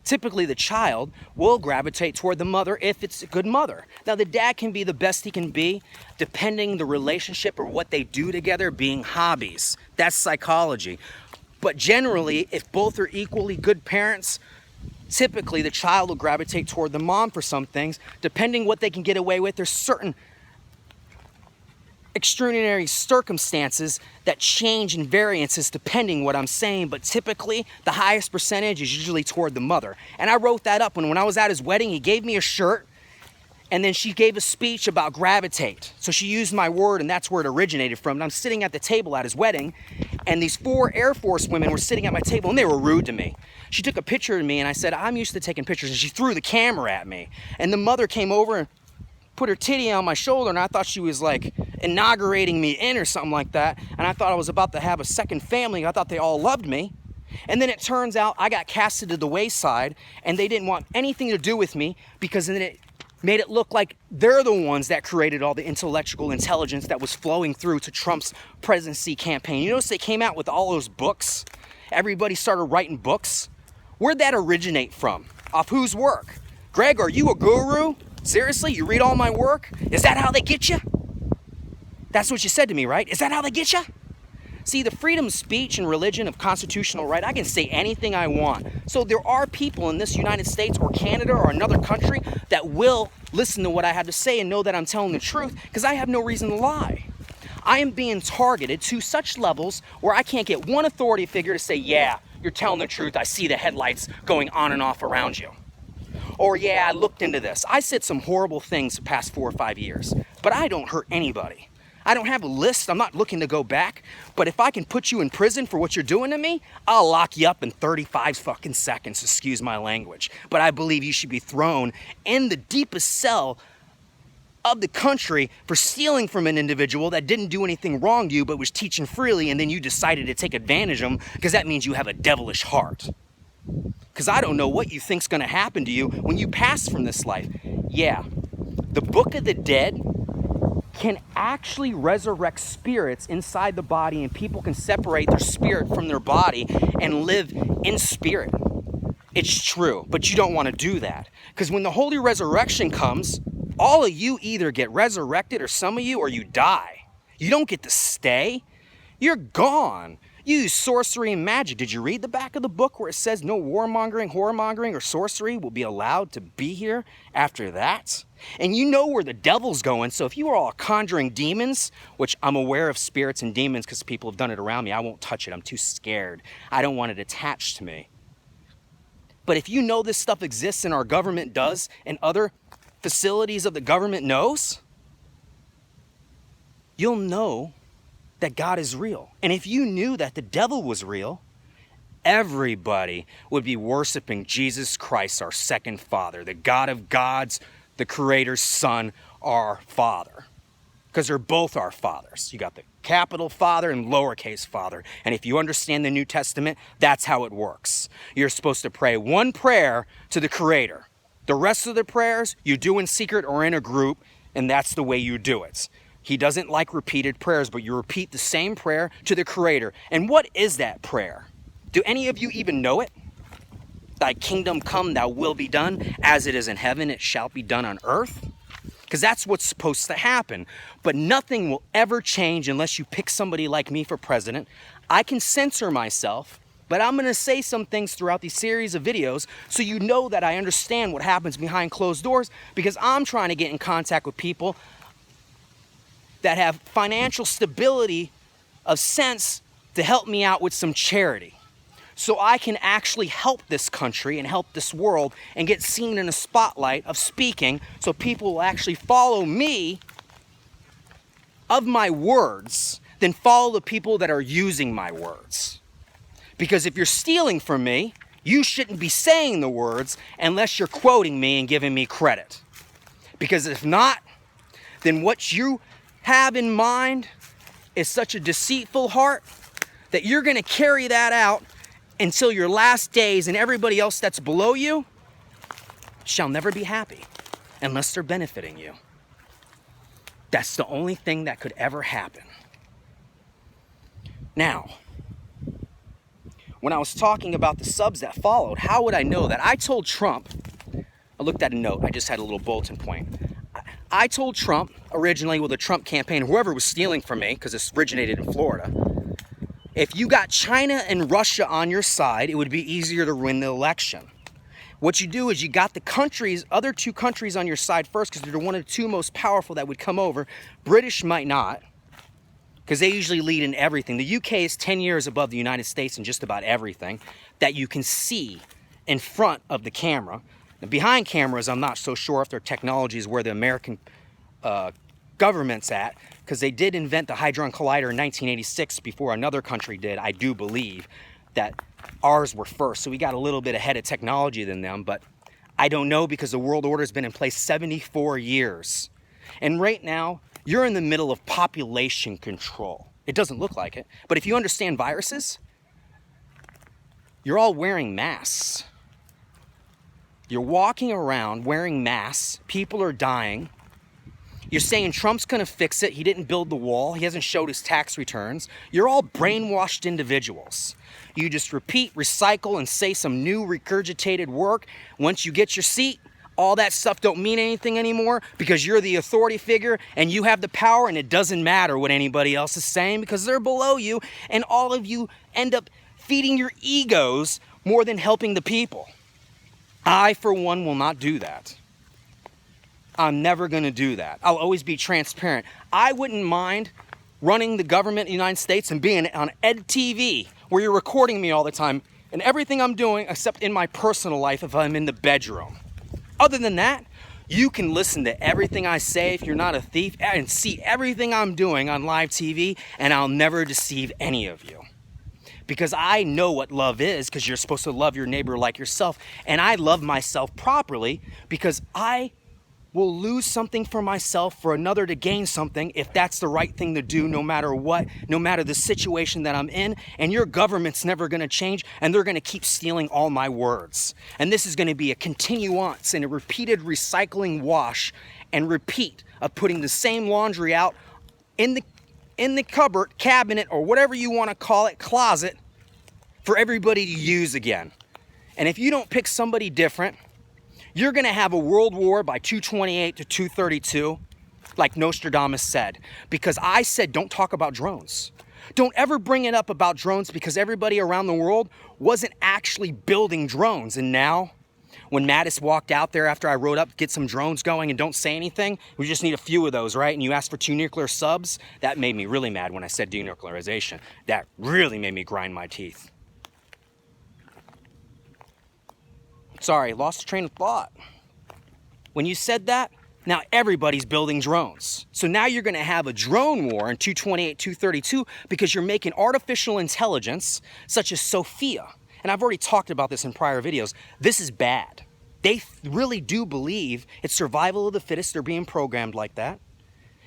Typically, the child will gravitate toward the mother if it's a good mother. Now, the dad can be the best he can be, depending the relationship or what they do together being hobbies. That's psychology. But generally, if both are equally good parents, typically the child will gravitate toward the mom for some things, depending what they can get away with. There's certain extraordinary circumstances that change in variances depending what I'm saying, but typically the highest percentage is usually toward the mother. And I wrote that up when I was at his wedding. He gave me a shirt, and then she gave a speech about gravitate. So she used my word, and that's where it originated from. And I'm sitting at the table at his wedding, and these 4 Air Force women were sitting at my table, and they were rude to me. She took a picture of me, and I said, I'm used to taking pictures, and she threw the camera at me. And the mother came over and put her titty on my shoulder, and I thought she was like inaugurating me in or something like that. And I thought I was about to have a second family. I thought they all loved me. And then it turns out I got casted to the wayside, and they didn't want anything to do with me, because then it made it look like they're the ones that created all the intellectual intelligence that was flowing through to Trump's presidency campaign. You notice they came out with all those books? Everybody started writing books. Where'd that originate from? Off whose work? Greg, are you a guru? Seriously, you read all my work? Is that how they get you? That's what you said to me, right? Is that how they get you? See, the freedom of speech and religion of constitutional right, I can say anything I want. So there are people in this United States or Canada or another country that will listen to what I have to say and know that I'm telling the truth, because I have no reason to lie. I am being targeted to such levels where I can't get one authority figure to say, yeah, you're telling the truth. I see the headlights going on and off around you. Or, yeah, I looked into this. I said some horrible things the past 4 or 5 years, but I don't hurt anybody. I don't have a list. I'm not looking to go back. But if I can put you in prison for what you're doing to me, I'll lock you up in 35 fucking seconds, excuse my language. But I believe you should be thrown in the deepest cell of the country for stealing from an individual that didn't do anything wrong to you but was teaching freely, and then you decided to take advantage of them because that means you have a devilish heart. Because I don't know what you think's going to happen to you when you pass from this life. Yeah, the Book of the Dead can actually resurrect spirits inside the body, and people can separate their spirit from their body and live in spirit. It's true, but you don't want to do that. Because when the holy resurrection comes, all of you either get resurrected, or some of you, or you die. You don't get to stay. You're gone. You use sorcery and magic. Did you read the back of the book where it says no warmongering, whoremongering, or sorcery will be allowed to be here after that? And you know where the devil's going. So if you are all conjuring demons, which I'm aware of spirits and demons because people have done it around me, I won't touch it. I'm too scared. I don't want it attached to me. But if you know this stuff exists and our government does, and other facilities of the government knows, you'll know that God is real. And if you knew that the devil was real, everybody would be worshiping Jesus Christ, our second Father, the God of gods, the Creator's Son, our Father. Because they're both our fathers. You got the capital Father and lowercase Father. And if you understand the New Testament, that's how it works. You're supposed to pray one prayer to the Creator. The rest of the prayers you do in secret or in a group, and that's the way you do it. He doesn't like repeated prayers, but you repeat the same prayer to the Creator. And what is that prayer? Do any of you even know it? Thy kingdom come, thy will be done, as it is in heaven, it shall be done on earth. Because that's what's supposed to happen. But nothing will ever change unless you pick somebody like me for president. I can censor myself, but I'm going to say some things throughout these series of videos so you know that I understand what happens behind closed doors, because I'm trying to get in contact with people that have financial stability of sense to help me out with some charity. So I can actually help this country and help this world and get seen in a spotlight of speaking, so people will actually follow me of my words than follow the people that are using my words. Because if you're stealing from me, you shouldn't be saying the words unless you're quoting me and giving me credit. Because if not, then what you have in mind is such a deceitful heart that you're going to carry that out until your last days, and everybody else that's below you shall never be happy unless they're benefiting you. That's the only thing that could ever happen. Now, when I was talking about the subs that followed, how would I know that? I told Trump, I looked at a note, I just had a little bulletin point. I told Trump, originally with the Trump campaign, whoever was stealing from me, because this originated in Florida, if you got China and Russia on your side, it would be easier to win the election. What you do is you got the countries, other two countries on your side first, because they're one of the two most powerful that would come over. British might not, because they usually lead in everything. The UK is 10 years above the United States in just about everything that you can see in front of the camera. Now, behind cameras, I'm not so sure if their technology is where the American government's at, because they did invent the Hadron Collider in 1986 before another country did. I do believe that ours were first, so we got a little bit ahead of technology than them, but I don't know because the world order has been in place 74 years. And right now, you're in the middle of population control. It doesn't look like it, but if you understand viruses, you're all wearing masks. You're walking around wearing masks. People are dying. You're saying Trump's gonna fix it. He didn't build the wall. He hasn't showed his tax returns. You're all brainwashed individuals. You just repeat, recycle, and say some new regurgitated work. Once you get your seat, all that stuff don't mean anything anymore because you're the authority figure and you have the power, and it doesn't matter what anybody else is saying because they're below you, and all of you end up feeding your egos more than helping the people. I, for one, will not do that. I'm never going to do that. I'll always be transparent. I wouldn't mind running the government of the United States and being on EdTV where you're recording me all the time and everything I'm doing except in my personal life if I'm in the bedroom. Other than that, you can listen to everything I say if you're not a thief and see everything I'm doing on live TV, and I'll never deceive any of you. Because I know what love is, because you're supposed to love your neighbor like yourself, and I love myself properly because I will lose something for myself for another to gain something if that's the right thing to do, no matter what, no matter the situation that I'm in. And your government's never going to change, and they're going to keep stealing all my words. And this is going to be a continuance and a repeated recycling wash and repeat of putting the same laundry out in the cupboard, cabinet, or whatever you want to call it, closet, for everybody to use again. And if you don't pick somebody different, you're going to have a world war by 228 to 232, like Nostradamus said. Because I said, don't talk about drones. Don't ever bring it up about drones, because everybody around the world wasn't actually building drones. And now, when Mattis walked out there after I wrote up, get some drones going and don't say anything, we just need a few of those, right? And you asked for 2 nuclear subs? That made me really mad when I said denuclearization. That really made me grind my teeth. Sorry, lost the train of thought. When you said that, now everybody's building drones. So now you're going to have a drone war in 228, 232 because you're making artificial intelligence such as Sophia. And I've already talked about this in prior videos. This is bad. They really do believe it's survival of the fittest. They're being programmed like that.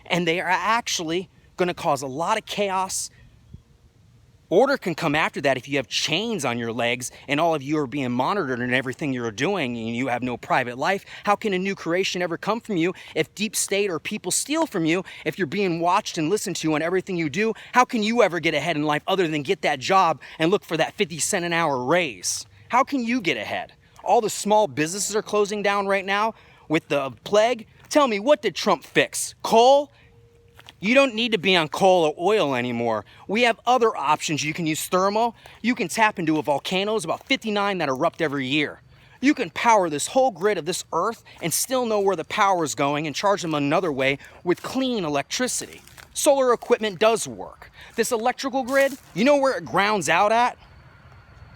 And they are actually going to cause a lot of chaos. Order can come after that if you have chains on your legs and all of you are being monitored and everything you're doing and you have no private life. How can a new creation ever come from you if deep state or people steal from you? If you're being watched and listened to on everything you do, how can you ever get ahead in life other than get that job and look for that 50 cent an hour raise? How can you get ahead? All the small businesses are closing down right now with the plague. Tell me, what did Trump fix? Coal? You don't need to be on coal or oil anymore. We have other options. You can use thermal. You can tap into a volcano. There's about 59 that erupt every year. You can power this whole grid of this earth and still know where the power is going and charge them another way with clean electricity. Solar equipment does work. This electrical grid, you know where it grounds out at?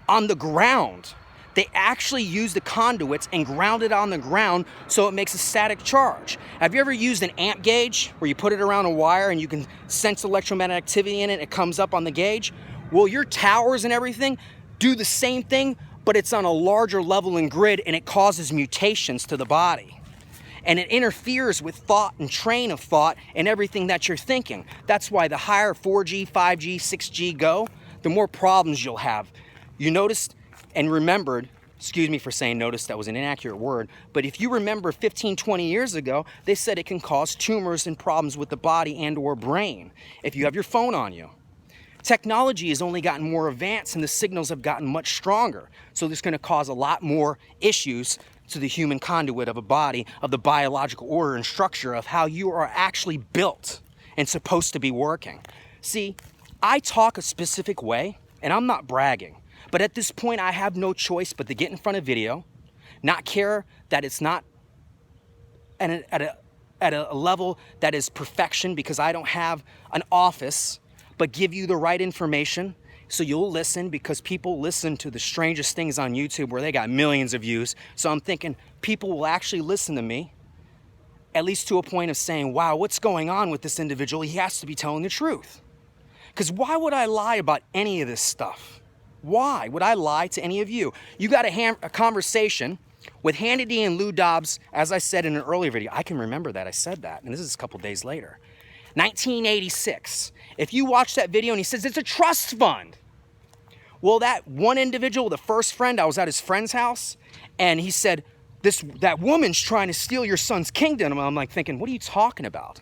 On the ground. They actually use the conduits and ground it on the ground so it makes a static charge. Have you ever used an amp gauge where you put it around a wire and you can sense electromagnetic activity in it? It comes up on the gauge. Well, your towers and everything do the same thing, but it's on a larger level and grid, and it causes mutations to the body. And it interferes with thought and train of thought and everything that you're thinking. That's why the higher 4G, 5G, 6G go, the more problems you'll have. You noticed and remembered, excuse me for saying notice, that was an inaccurate word, but if you remember 15, 20 years ago, they said it can cause tumors and problems with the body and or brain if you have your phone on you. Technology has only gotten more advanced and the signals have gotten much stronger. So this is going to cause a lot more issues to the human conduit of a body, of the biological order and structure of how you are actually built and supposed to be working. See, I talk a specific way, and I'm not bragging, but at this point I have no choice but to get in front of video, not care that it's not at a level that is perfection because I don't have an office, but give you the right information so you'll listen, because people listen to the strangest things on YouTube where they got millions of views. So I'm thinking people will actually listen to me, at least to a point of saying, wow, what's going on with this individual? He has to be telling the truth. Because why would I lie about any of this stuff? Why would I lie to any of you? You got a conversation with Hannity and Lou Dobbs, as I said in an earlier video. I can remember that, I said that, and this is a couple days later. 1986. If you watch that video and he says, it's a trust fund. Well, that one individual, the first friend, I was at his friend's house, and he said, that woman's trying to steal your son's kingdom. I'm like thinking, what are you talking about?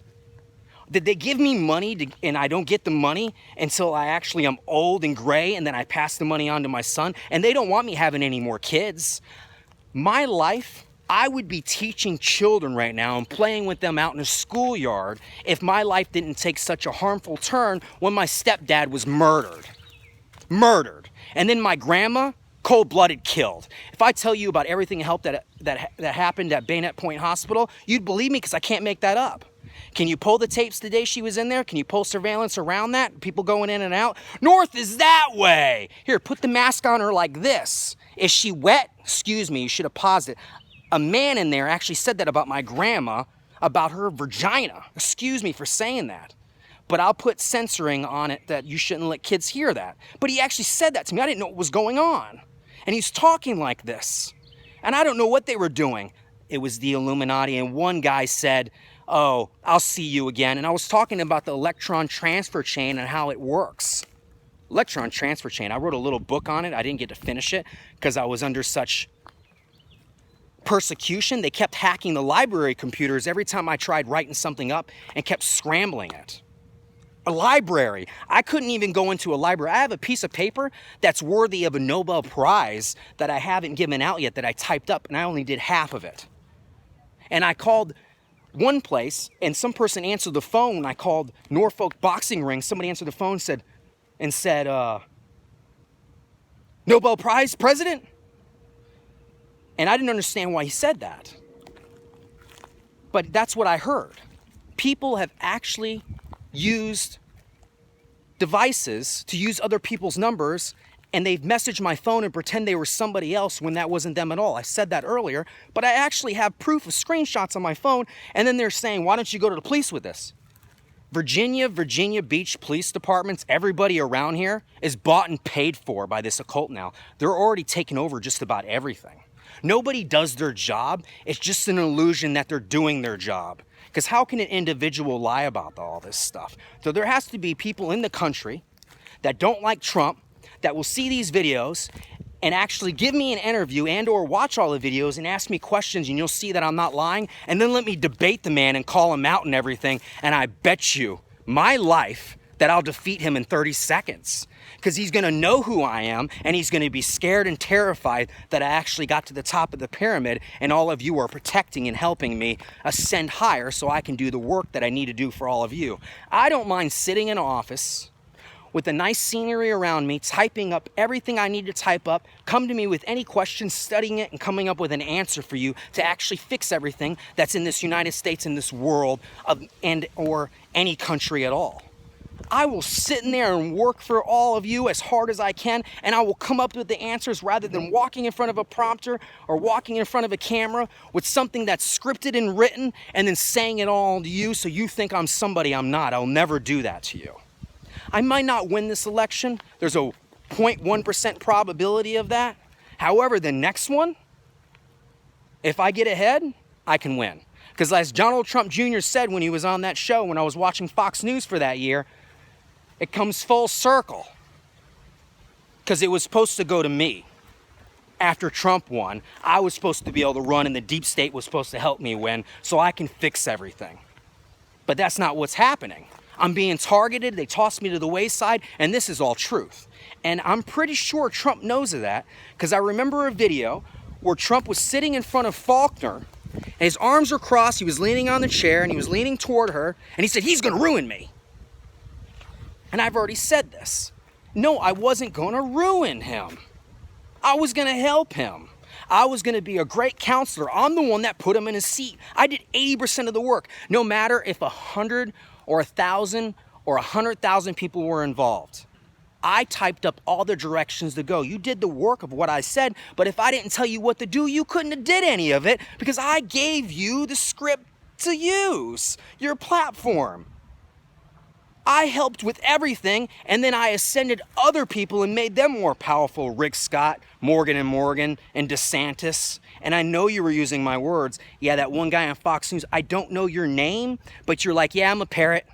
Did they give me money and I don't get the money until I actually am old and gray, and then I pass the money on to my son, and they don't want me having any more kids? My life, I would be teaching children right now and playing with them out in a schoolyard if my life didn't take such a harmful turn when my stepdad was murdered. And then my grandma, cold-blooded, killed. If I tell you about everything that happened at Bayonet Point Hospital, you'd believe me because I can't make that up. Can you pull the tapes the day she was in there? Can you pull surveillance around that? People going in and out? North is that way. Here, put the mask on her like this. Is she wet? Excuse me, you should have paused it. A man in there actually said that about my grandma, about her vagina. Excuse me for saying that. But I'll put censoring on it that you shouldn't let kids hear that. But he actually said that to me. I didn't know what was going on. And he's talking like this. And I don't know what they were doing. It was the Illuminati, and one guy said, oh, I'll see you again. And I was talking about the electron transfer chain and how it works. Electron transfer chain. I wrote a little book on it. I didn't get to finish it because I was under such persecution. They kept hacking the library computers every time I tried writing something up and kept scrambling it. A library. I couldn't even go into a library. I have a piece of paper that's worthy of a Nobel Prize that I haven't given out yet that I typed up, and I only did half of it. And I called one place, and some person answered the phone. I called Norfolk Boxing Ring. Somebody answered the phone and said, Nobel Prize president? And I didn't understand why he said that. But that's what I heard. People have actually used devices to use other people's numbers, and they've messaged my phone and pretend they were somebody else when that wasn't them at all. I said that earlier, but I actually have proof of screenshots on my phone, and then they're saying, why don't you go to the police with this? Virginia Beach police departments, everybody around here is bought and paid for by this occult now. They're already taking over just about everything. Nobody does their job. It's just an illusion that they're doing their job. Because how can an individual lie about all this stuff? So there has to be people in the country that don't like Trump, that will see these videos and actually give me an interview and or watch all the videos and ask me questions, and you'll see that I'm not lying, and then let me debate the man and call him out and everything, and I bet you my life that I'll defeat him in 30 seconds. Because he's going to know who I am, and he's going to be scared and terrified that I actually got to the top of the pyramid, and all of you are protecting and helping me ascend higher so I can do the work that I need to do for all of you. I don't mind sitting in an office with the nice scenery around me, typing up everything I need to type up, come to me with any questions, studying it, and coming up with an answer for you to actually fix everything that's in this United States, in this world, and or any country at all. I will sit in there and work for all of you as hard as I can, and I will come up with the answers rather than walking in front of a prompter or walking in front of a camera with something that's scripted and written and then saying it all to you so you think I'm somebody I'm not. I'll never do that to you. I might not win this election. There's a 0.1% probability of that. However, the next one, if I get ahead, I can win. Because as Donald Trump Jr. said when he was on that show, when I was watching Fox News for that year, it comes full circle. Because it was supposed to go to me. After Trump won, I was supposed to be able to run, and the deep state was supposed to help me win so I can fix everything. But that's not what's happening. I'm being targeted. They tossed me to the wayside, and this is all truth. And I'm pretty sure Trump knows of that, because I remember a video where Trump was sitting in front of Faulkner, and his arms were crossed, he was leaning on the chair, and he was leaning toward her, and he said, he's gonna ruin me. And I've already said this. No, I wasn't gonna ruin him. I was gonna help him. I was gonna be a great counselor. I'm the one that put him in his seat. I did 80% of the work, no matter if 100 or 1,000 or 100,000 people were involved. I typed up all the directions to go. You did the work of what I said, but if I didn't tell you what to do, you couldn't have did any of it, because I gave you the script to use, your platform. I helped with everything, and then I ascended other people and made them more powerful. Rick Scott, Morgan & Morgan, and DeSantis. And I know you were using my words. Yeah, that one guy on Fox News, I don't know your name, but you're like, yeah, I'm a parrot.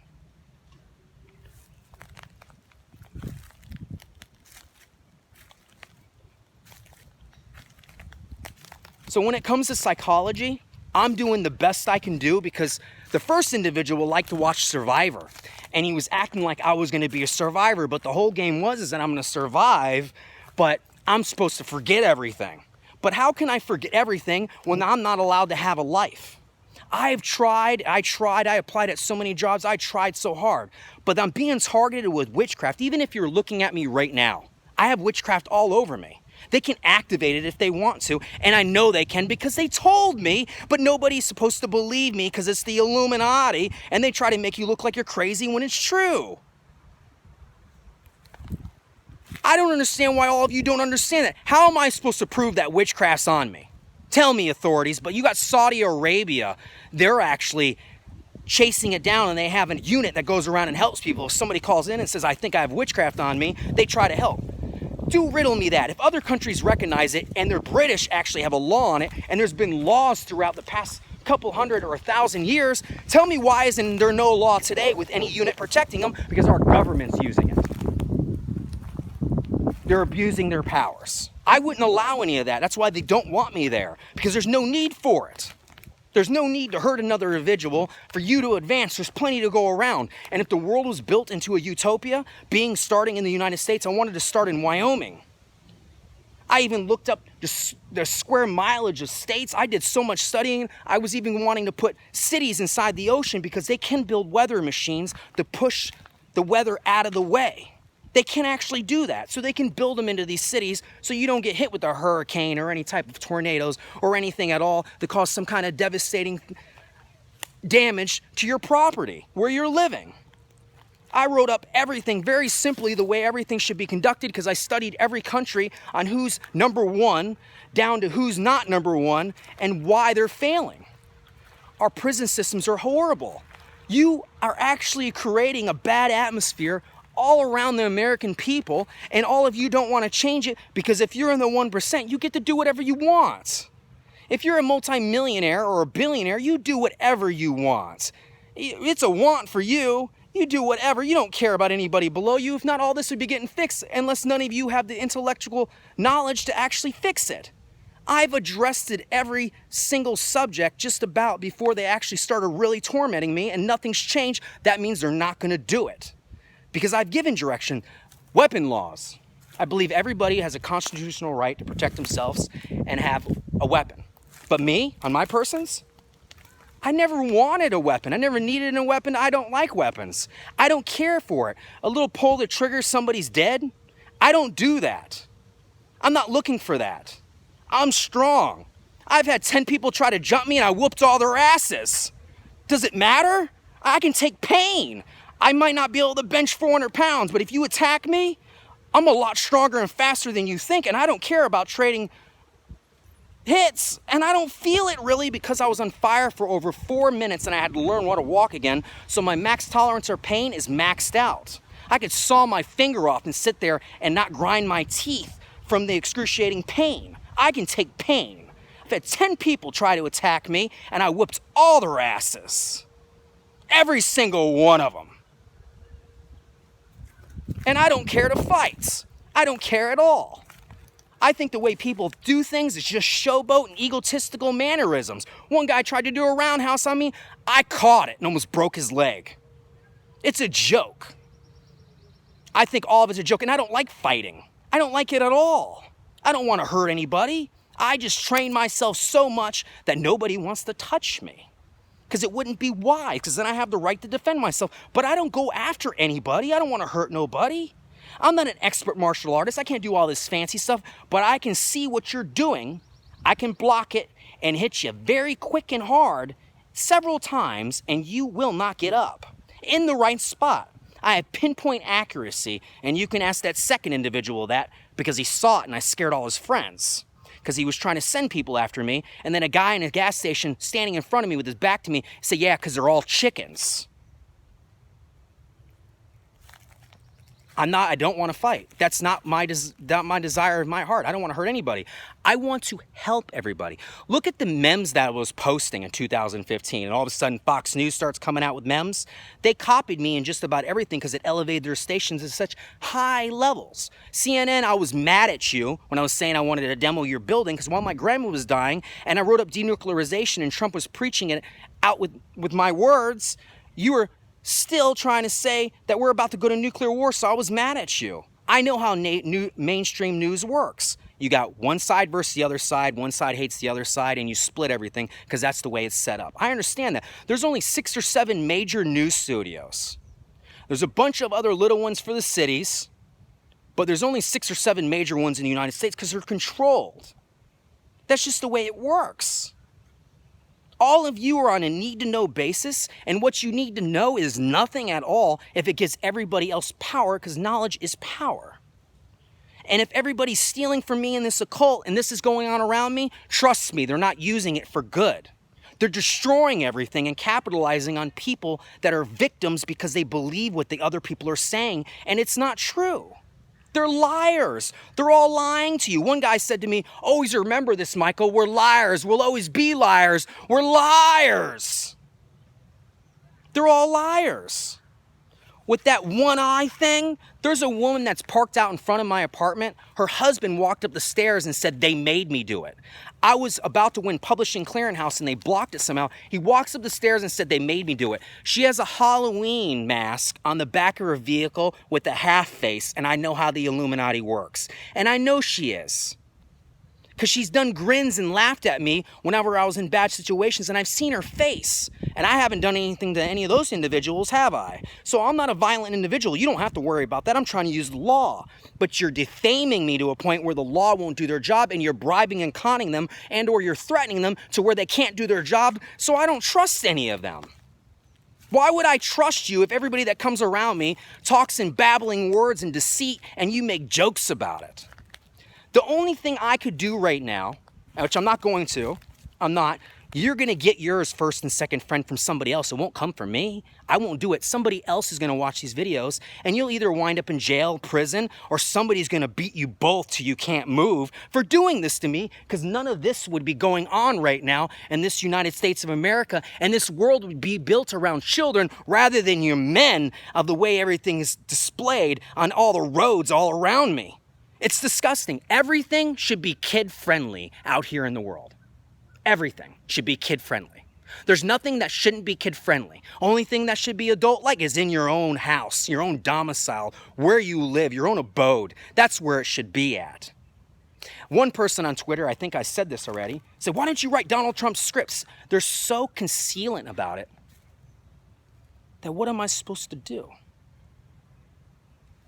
So when it comes to psychology, I'm doing the best I can do, because the first individual liked to watch Survivor, and he was acting like I was gonna be a survivor, but the whole game is that I'm gonna survive, but I'm supposed to forget everything. But how can I forget everything when I'm not allowed to have a life? I applied at so many jobs, I tried so hard, but I'm being targeted with witchcraft. Even if you're looking at me right now, I have witchcraft all over me. They can activate it if they want to, and I know they can because they told me, but nobody's supposed to believe me because it's the Illuminati, and they try to make you look like you're crazy when it's true. I don't understand why all of you don't understand that. How am I supposed to prove that witchcraft's on me? Tell me, authorities. But you got Saudi Arabia. They're actually chasing it down, and they have a unit that goes around and helps people. If somebody calls in and says, I think I have witchcraft on me, they try to help. Do riddle me that. If other countries recognize it, and they're British actually have a law on it, and there's been laws throughout the past couple hundred or 1,000 years, tell me why isn't there no law today with any unit protecting them? Because our government's using it. They're abusing their powers. I wouldn't allow any of that. That's why they don't want me there, because there's no need for it. There's no need to hurt another individual for you to advance. There's plenty to go around. And if the world was built into a utopia, starting in the United States, I wanted to start in Wyoming. I even looked up the square mileage of states. I did so much studying. I was even wanting to put cities inside the ocean, because they can build weather machines to push the weather out of the way. They can actually do that. So they can build them into these cities so you don't get hit with a hurricane or any type of tornadoes or anything at all that cause some kind of devastating damage to your property where you're living. I wrote up everything very simply, the way everything should be conducted, because I studied every country on who's number one down to who's not number one and why they're failing. Our prison systems are horrible. You are actually creating a bad atmosphere all around the American people, and all of you don't want to change it, because if you're in the 1%, you get to do whatever you want. If you're a multimillionaire or a billionaire, you do whatever you want. It's a want for you. You do whatever. You don't care about anybody below you. If not, all this would be getting fixed, unless none of you have the intellectual knowledge to actually fix it. I've addressed it every single subject just about before they actually started really tormenting me, and nothing's changed. That means they're not going to do it. Because I've given direction. Weapon laws. I believe everybody has a constitutional right to protect themselves and have a weapon. But me, on my persons, I never wanted a weapon. I never needed a weapon. I don't like weapons. I don't care for it. A little pull that triggers somebody's dead, I don't do that. I'm not looking for that. I'm strong. I've had 10 people try to jump me and I whooped all their asses. Does it matter? I can take pain. I might not be able to bench 400 pounds, but if you attack me, I'm a lot stronger and faster than you think, and I don't care about trading hits, and I don't feel it really, because I was on fire for over 4 minutes and I had to learn how to walk again, so my max tolerance or pain is maxed out. I could saw my finger off and sit there and not grind my teeth from the excruciating pain. I can take pain. I've had 10 people try to attack me, and I whooped all their asses. Every single one of them. And I don't care to fight. I don't care at all. I think the way people do things is just showboat and egotistical mannerisms. One guy tried to do a roundhouse on me. I caught it and almost broke his leg. It's a joke. I think all of it's a joke, and I don't like fighting. I don't like it at all. I don't want to hurt anybody. I just train myself so much that nobody wants to touch me. Because it wouldn't be wise, because then I have the right to defend myself. But I don't go after anybody. I don't want to hurt nobody. I'm not an expert martial artist. I can't do all this fancy stuff, but I can see what you're doing. I can block it and hit you very quick and hard several times, and you will not get up in the right spot. I have pinpoint accuracy, and you can ask that second individual that because he saw it and I scared all his friends. Because he was trying to send people after me, and then a guy in a gas station standing in front of me with his back to me said, yeah, because they're all chickens. I don't want to fight. That's not my desire of my heart. I don't want to hurt anybody. I want to help everybody. Look at the memes that I was posting in 2015, and all of a sudden Fox News starts coming out with memes. They copied me in just about everything because it elevated their stations to such high levels. CNN, I was mad at you when I was saying I wanted to demo your building because while my grandma was dying and I wrote up denuclearization and Trump was preaching it out with my words, you were still trying to say that we're about to go to nuclear war, so I was mad at you. I know how mainstream news works. You got one side versus the other side, one side hates the other side, and you split everything because that's the way it's set up. I understand that. There's only 6 or 7 major news studios. There's a bunch of other little ones for the cities, but there's only 6 or 7 major ones in the United States because they're controlled. That's just the way it works. All of you are on a need-to-know basis, and what you need to know is nothing at all if it gives everybody else power, because knowledge is power. And if everybody's stealing from me in this occult and this is going on around me, trust me, they're not using it for good. They're destroying everything and capitalizing on people that are victims because they believe what the other people are saying, and it's not true. They're liars. They're all lying to you. One guy said to me, always remember this, Michael, we're liars. We'll always be liars. We're liars. They're all liars. With that one eye thing, there's a woman that's parked out in front of my apartment. Her husband walked up the stairs and said, they made me do it. I was about to win Publishing Clearinghouse and they blocked it somehow. He walks up the stairs and said, they made me do it. She has a Halloween mask on the back of her vehicle with a half face, and I know how the Illuminati works. And I know she is. Because she's done grins and laughed at me whenever I was in bad situations, and I've seen her face. And I haven't done anything to any of those individuals, have I? So I'm not a violent individual. You don't have to worry about that. I'm trying to use the law. But you're defaming me to a point where the law won't do their job, and you're bribing and conning them, and or you're threatening them to where they can't do their job, so I don't trust any of them. Why would I trust you if everybody that comes around me talks in babbling words and deceit, and you make jokes about it? The only thing I could do right now, which I'm not going to, you're going to get yours first and second friend from somebody else. It won't come from me. I won't do it. Somebody else is going to watch these videos, and you'll either wind up in jail, prison, or somebody's going to beat you both till you can't move for doing this to me, because none of this would be going on right now in this United States of America, and this world would be built around children rather than your men of the way everything is displayed on all the roads all around me. It's disgusting. Everything should be kid-friendly out here in the world. Everything should be kid-friendly. There's nothing that shouldn't be kid-friendly. Only thing that should be adult-like is in your own house, your own domicile, where you live, your own abode. That's where it should be at. One person on Twitter, I think I said this already, said, why don't you write Donald Trump scripts? They're so concealant about it that what am I supposed to do?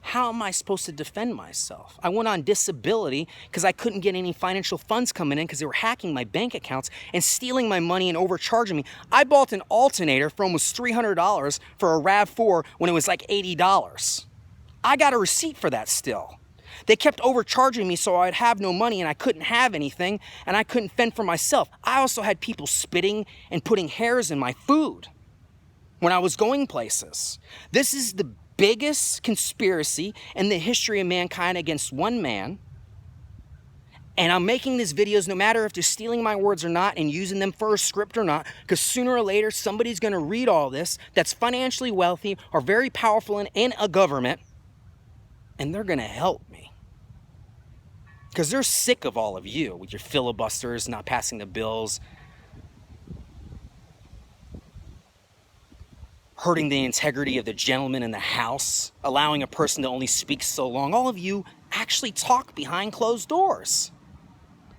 How am I supposed to defend myself? I went on disability because I couldn't get any financial funds coming in because they were hacking my bank accounts and stealing my money and overcharging me. I bought an alternator for almost $300 for a RAV4 when it was like $80. I got a receipt for that still. They kept overcharging me so I'd have no money and I couldn't have anything and I couldn't fend for myself. I also had people spitting and putting hairs in my food when I was going places. This is the biggest conspiracy in the history of mankind against one man. And I'm making these videos no matter if they're stealing my words or not and using them for a script or not, because sooner or later somebody's going to read all this that's financially wealthy or very powerful in a government, and they're going to help me. Because they're sick of all of you with your filibusters, not passing the bills. hurting the integrity of the gentleman in the house, allowing a person to only speak so long. All of you actually talk behind closed doors.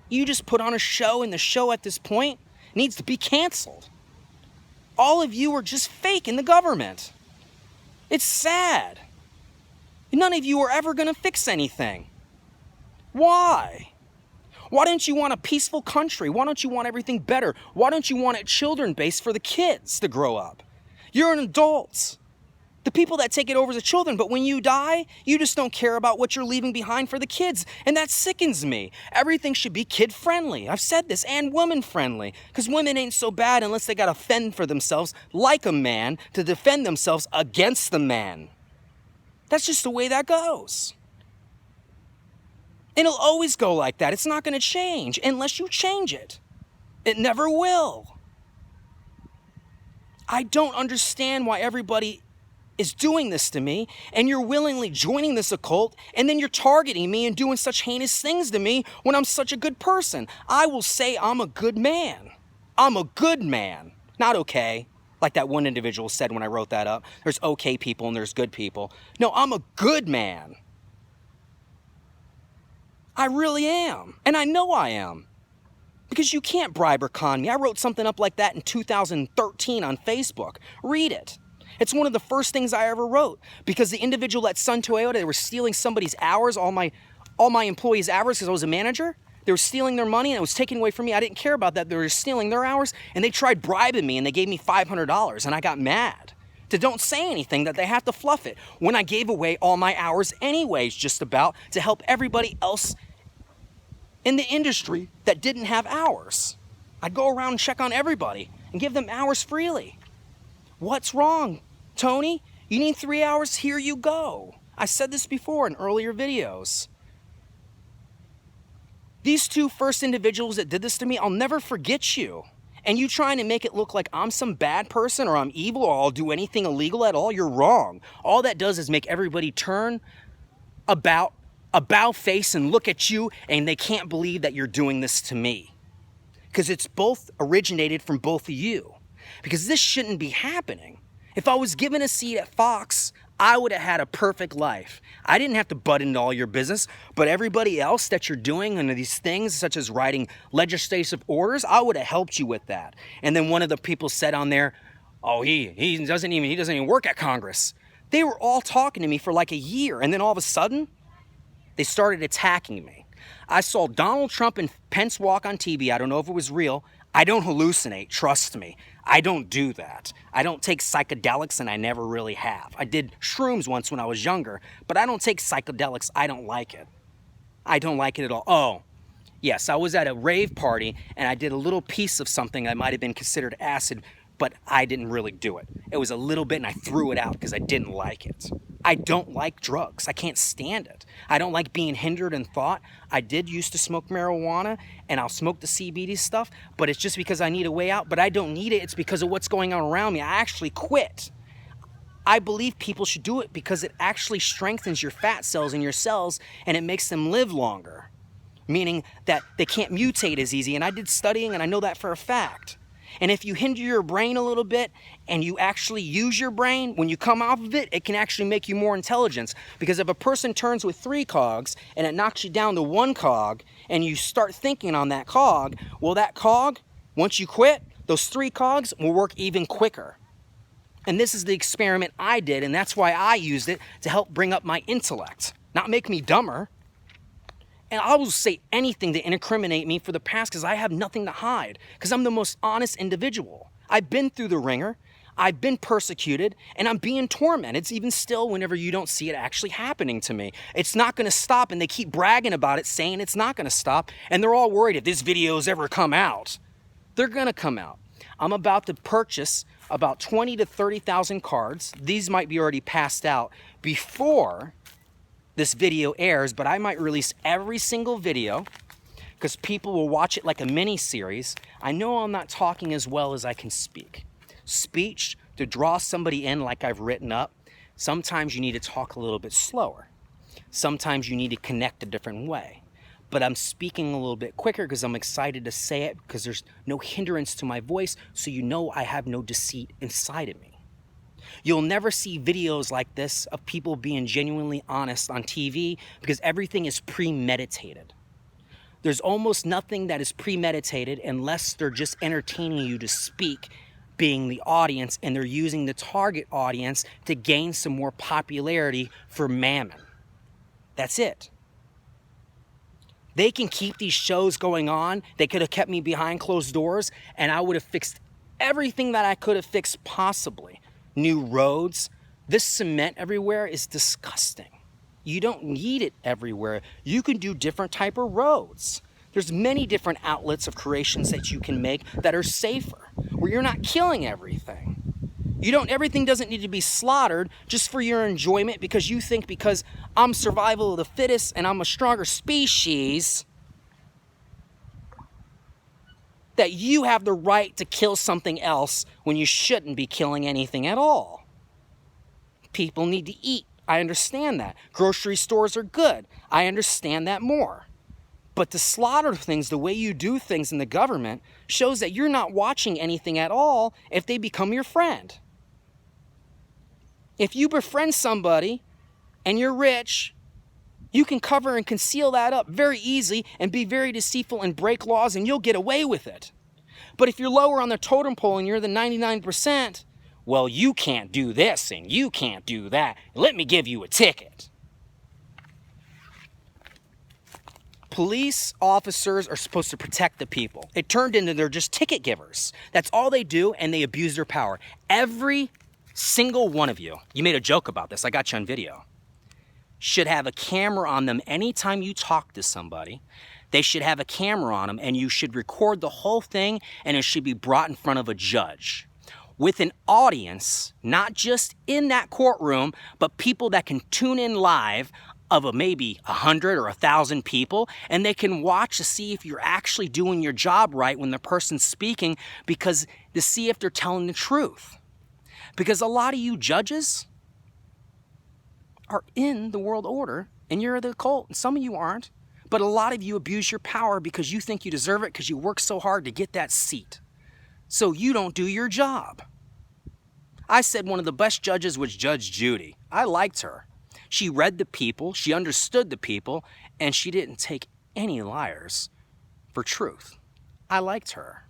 You just put on a show, and the show at this point needs to be canceled. All of you are just fake in the government. It's sad. None of you are ever going to fix anything. Why? Why don't you want a peaceful country? Why don't you want everything better? Why don't you want it children-based for the kids to grow up? You're an adult. The people that take it over as the children, but when you die, you just don't care about what you're leaving behind for the kids. And that sickens me. Everything should be kid-friendly. I've said this, and women-friendly. Because women ain't so bad unless they gotta fend for themselves like a man to defend themselves against the man. That's just the way that goes. And it'll always go like that. It's not gonna change unless you change it. It never will. I don't understand why everybody is doing this to me, and you're willingly joining this occult, and then you're targeting me and doing such heinous things to me when I'm such a good person. I will say I'm a good man. I'm a good man. Not okay, like that one individual said when I wrote that up. There's okay people and there's good people. No, I'm a good man. I really am, and I know I am. Because you can't bribe or con me. I wrote something up like that in 2013 on Facebook. Read it. It's one of the first things I ever wrote, because the individual at Sun Toyota, they were stealing somebody's hours, all my employees' hours, because I was a manager. They were stealing their money, and it was taken away from me. I didn't care about that. They were just stealing their hours, and they tried bribing me, and they gave me $500, and I got mad. Don't say anything, that they have to fluff it, when I gave away all my hours anyways, just about, to help everybody else in the industry that didn't have hours. I'd go around and check on everybody and give them hours freely. What's wrong, Tony? You need 3 hours? Here you go. I said this before in earlier videos. These two first individuals that did this to me, I'll never forget you. And you trying to make it look like I'm some bad person or I'm evil or I'll do anything illegal at all, you're wrong. All that does is make everybody turn a bow face and look at you, and they can't believe that you're doing this to me. Because it's both originated from both of you. Because this shouldn't be happening. If I was given a seat at Fox, I would have had a perfect life. I didn't have to butt into all your business, but everybody else that you're doing under these things, such as writing legislative orders, I would have helped you with that. And then one of the people said on there, oh, he doesn't even work at Congress. They were all talking to me for like a year, and then all of a sudden, they started attacking me. I saw Donald Trump and Pence walk on TV. I don't know if it was real. I don't hallucinate, trust me. I don't do that. I don't take psychedelics, and I never really have. I did shrooms once when I was younger, but I don't take psychedelics. I don't like it. I don't like it at all. Oh, yes, I was at a rave party, and I did a little piece of something that might have been considered acid, but I didn't really do it. It was a little bit, and I threw it out because I didn't like it. I don't like drugs. I can't stand it. I don't like being hindered in thought. I did used to smoke marijuana, and I'll smoke the CBD stuff, but it's just because I need a way out. But I don't need it. It's because of what's going on around me. I actually quit. I believe people should do it because it actually strengthens your fat cells in your cells, and it makes them live longer, meaning that they can't mutate as easy. And I did studying, and I know that for a fact. And if you hinder your brain a little bit and you actually use your brain, when you come off of it, it can actually make you more intelligent. Because if a person turns with 3 cogs and it knocks you down to 1 cog and you start thinking on that cog, well, that cog, once you quit, those 3 cogs will work even quicker. And this is the experiment I did, and that's why I used it to help bring up my intellect, not make me dumber. And I will say anything to incriminate me for the past because I have nothing to hide. Because I'm the most honest individual. I've been through the ringer. I've been persecuted. And I'm being tormented. It's even still whenever you don't see it actually happening to me. It's not going to stop. And they keep bragging about it, saying it's not going to stop. And they're all worried if this video's ever come out. They're going to come out. I'm about to purchase about 20 to 30,000 cards. These might be already passed out before this video airs, but I might release every single video because people will watch it like a mini series. I know I'm not talking as well as I can speak. Speech, to draw somebody in like I've written up, sometimes you need to talk a little bit slower. Sometimes you need to connect a different way. But I'm speaking a little bit quicker because I'm excited to say it because there's no hindrance to my voice, so you know I have no deceit inside of me. You'll never see videos like this of people being genuinely honest on TV because everything is premeditated. There's almost nothing that is premeditated unless they're just entertaining you to speak, being the audience, and they're using the target audience to gain some more popularity for mammon. That's it. They can keep these shows going on. They could have kept me behind closed doors, and I would have fixed everything that I could have fixed possibly. New roads. This cement everywhere is disgusting. You don't need it everywhere. You can do different type of roads. There's many different outlets of creations that you can make that are safer, where you're not killing everything. Everything doesn't need to be slaughtered just for your enjoyment because you think because I'm survival of the fittest and I'm a stronger species that you have the right to kill something else when you shouldn't be killing anything at all. People need to eat. I understand that. Grocery stores are good. I understand that more. But to slaughter things the way you do things in the government shows that you're not watching anything at all if they become your friend. If you befriend somebody and you're rich, you can cover and conceal that up very easily and be very deceitful and break laws and you'll get away with it. But if you're lower on the totem pole and you're the 99%, well, you can't do this and you can't do that. Let me give you a ticket. Police officers are supposed to protect the people. It turned into they're just ticket givers. That's all they do, and they abuse their power. Every single one of you made a joke about this, I got you on video, should have a camera on them anytime you talk to somebody. They should have a camera on them, and you should record the whole thing, and it should be brought in front of a judge with an audience, not just in that courtroom, but people that can tune in live of maybe 100 or 1,000 people, and they can watch to see if you're actually doing your job right when the person's speaking, because to see if they're telling the truth. Because a lot of you judges are in the world order, and you're the cult, and some of you aren't, but a lot of you abuse your power because you think you deserve it because you work so hard to get that seat. So you don't do your job. I said one of the best judges was Judge Judy. I liked her. She read the people, she understood the people, and she didn't take any liars for truth. I liked her.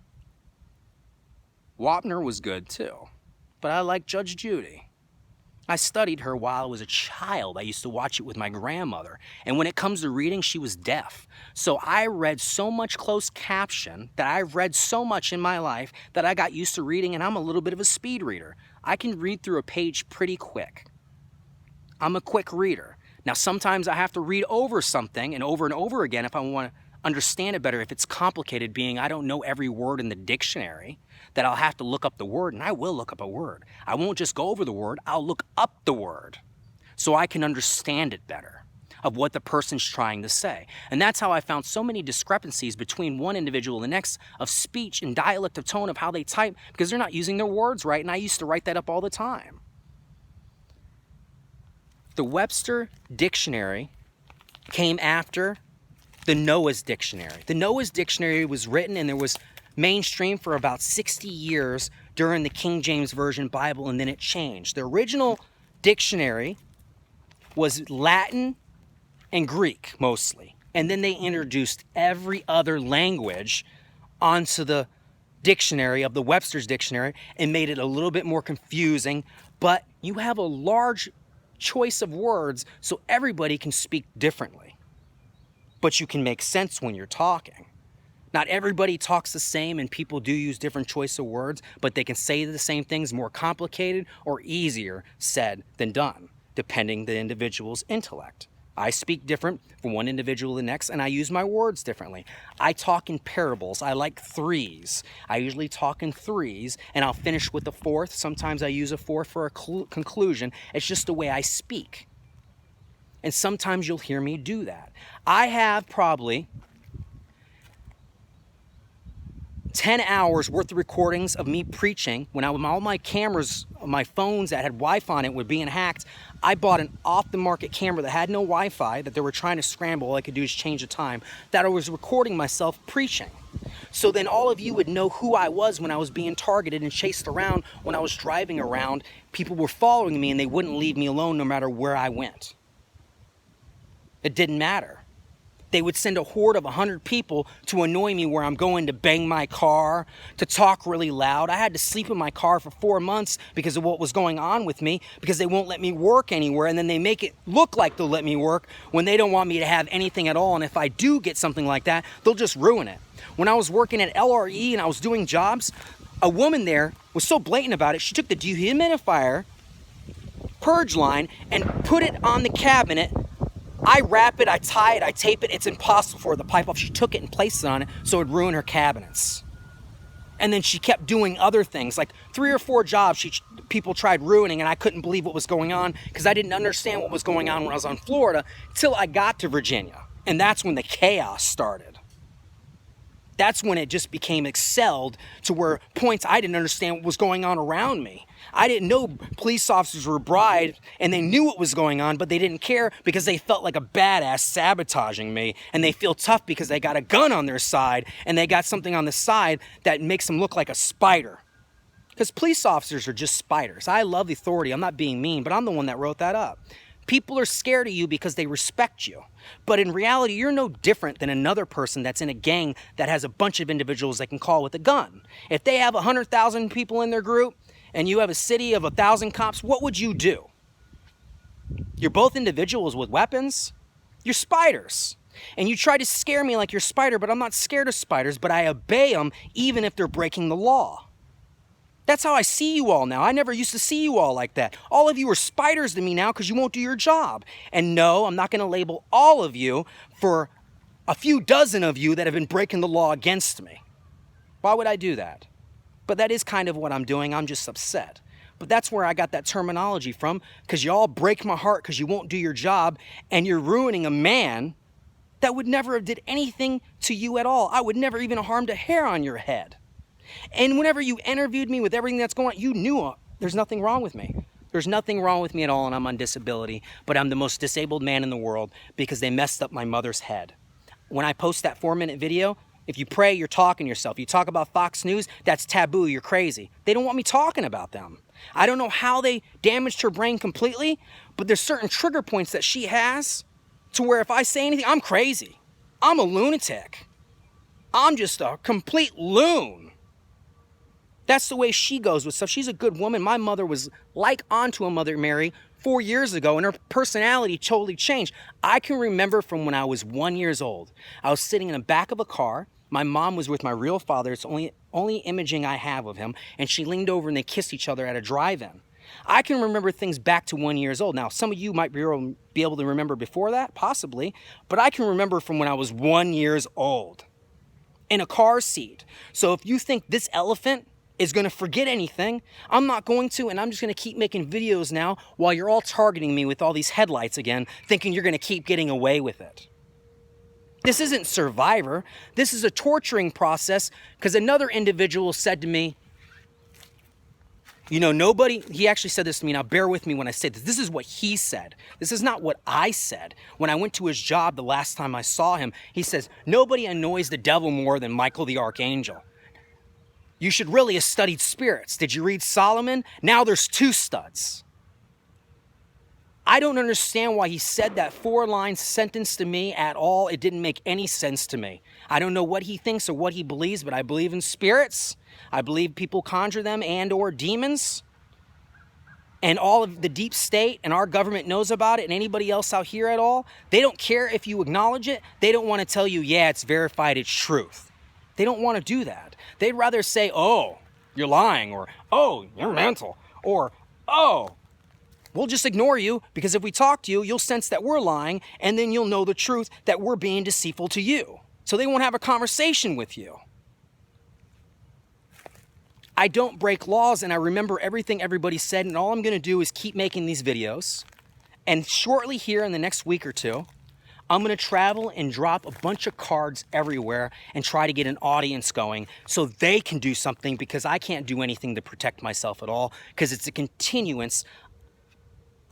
Wapner was good too, but I liked Judge Judy. I studied her while I was a child. I used to watch it with my grandmother. And when it comes to reading, she was deaf. So I read so much closed caption that I've read so much in my life that I got used to reading, and I'm a little bit of a speed reader. I can read through a page pretty quick. I'm a quick reader. Now, sometimes I have to read over something and over again if I want to understand it better. If it's complicated, being I don't know every word in the dictionary, that I'll have to look up the word, and I will look up a word. I won't just go over the word, I'll look up the word so I can understand it better of what the person's trying to say. And that's how I found so many discrepancies between one individual and the next of speech and dialect of tone of how they type, because they're not using their words right, and I used to write that up all the time. The Webster Dictionary came after the Noah's Dictionary. The Noah's Dictionary was written and there was mainstream for about 60 years during the King James Version Bible, and then it changed. The original dictionary was Latin and Greek mostly, and then they introduced every other language onto the dictionary of the Webster's Dictionary and made it a little bit more confusing, but you have a large choice of words so everybody can speak differently, but you can make sense when you're talking. Not everybody talks the same, and people do use different choice of words, but they can say the same things more complicated or easier said than done, depending the individual's intellect. I speak different from one individual to the next, and I use my words differently. I talk in parables. I like threes. I usually talk in threes, and I'll finish with a fourth. Sometimes I use a fourth for a conclusion. It's just the way I speak. And sometimes you'll hear me do that. I have probably 10 hours worth of recordings of me preaching when all my cameras, my phones that had Wi-Fi on it were being hacked. I bought an off-the-market camera that had no Wi-Fi, that they were trying to scramble. All I could do is change the time, that I was recording myself preaching. So then all of you would know who I was when I was being targeted and chased around. When I was driving around, people were following me and they wouldn't leave me alone no matter where I went. It didn't matter. They would send a horde of 100 people to annoy me where I'm going, to bang my car, to talk really loud. I had to sleep in my car for 4 months because of what was going on with me, because they won't let me work anywhere, and then they make it look like they'll let me work when they don't want me to have anything at all, and if I do get something like that, they'll just ruin it. When I was working at LRE and I was doing jobs, a woman there was so blatant about it, she took the dehumidifier purge line and put it on the cabinet. I wrap it, I tie it, I tape it. It's impossible for her to pipe off. She took it and placed it on it so it would ruin her cabinets. And then she kept doing other things, like 3 or 4 jobs people tried ruining, and I couldn't believe what was going on because I didn't understand what was going on when I was on Florida till I got to Virginia. And that's when the chaos started. That's when it just became excelled to where points I didn't understand what was going on around me. I didn't know police officers were bribed and they knew what was going on, but they didn't care because they felt like a badass sabotaging me, and they feel tough because they got a gun on their side and they got something on the side that makes them look like a spider. Because police officers are just spiders. I love the authority. I'm not being mean, but I'm the one that wrote that up. People are scared of you because they respect you. But in reality, you're no different than another person that's in a gang that has a bunch of individuals they can call with a gun. If they have 100,000 people in their group and you have a city of 1,000 cops, what would you do? You're both individuals with weapons. You're spiders. And you try to scare me like you're a spider, but I'm not scared of spiders, but I obey them even if they're breaking the law. That's how I see you all now. I never used to see you all like that. All of you are spiders to me now because you won't do your job. And no, I'm not going to label all of you for a few dozen of you that have been breaking the law against me. Why would I do that? But that is kind of what I'm doing. I'm just upset. But that's where I got that terminology from, because you all break my heart because you won't do your job, and you're ruining a man that would never have did anything to you at all. I would never even have harmed a hair on your head. And whenever you interviewed me with everything that's going on, you knew there's nothing wrong with me. There's nothing wrong with me at all, and I'm on disability, but I'm the most disabled man in the world because they messed up my mother's head. When I post that 4-minute video, if you pray, you're talking to yourself. You talk about Fox News, that's taboo, you're crazy. They don't want me talking about them. I don't know how they damaged her brain completely, but there's certain trigger points that she has to where if I say anything, I'm crazy. I'm a lunatic. I'm just a complete loon. That's the way she goes with stuff. She's a good woman. My mother was like onto a Mother Mary 4 years ago, and her personality totally changed. I can remember from when I was 1 year old. I was sitting in the back of a car. My mom was with my real father. It's the only imaging I have of him. And she leaned over and they kissed each other at a drive-in. I can remember things back to 1 year old. Now, some of you might be able to remember before that, possibly. But I can remember from when I was 1 year old in a car seat. So if you think this elephant is going to forget anything, I'm not going to, and I'm just going to keep making videos now while you're all targeting me with all these headlights again, thinking you're going to keep getting away with it. This isn't Survivor. This is a torturing process because another individual said to me, you know, nobody, he actually said this to me, now bear with me when I say this. This is what he said. This is not what I said. When I went to his job the last time I saw him, he says, nobody annoys the devil more than Michael the Archangel. You should really have studied spirits. Did you read Solomon? Now there's 2 studs. I don't understand why he said that 4-line sentence to me at all. It didn't make any sense to me. I don't know what he thinks or what he believes, but I believe in spirits. I believe people conjure them and or demons. And all of the deep state and our government knows about it, and anybody else out here at all, they don't care if you acknowledge it. They don't want to tell you, yeah, it's verified, it's truth. They don't want to do that. They'd rather say, oh, you're lying, or oh, you're mental, or oh, we'll just ignore you because if we talk to you, you'll sense that we're lying, and then you'll know the truth that we're being deceitful to you. So they won't have a conversation with you. I don't break laws, and I remember everything everybody said, and all I'm going to do is keep making these videos. And shortly here in the next week or two, I'm going to travel and drop a bunch of cards everywhere and try to get an audience going so they can do something, because I can't do anything to protect myself at all because it's a continuance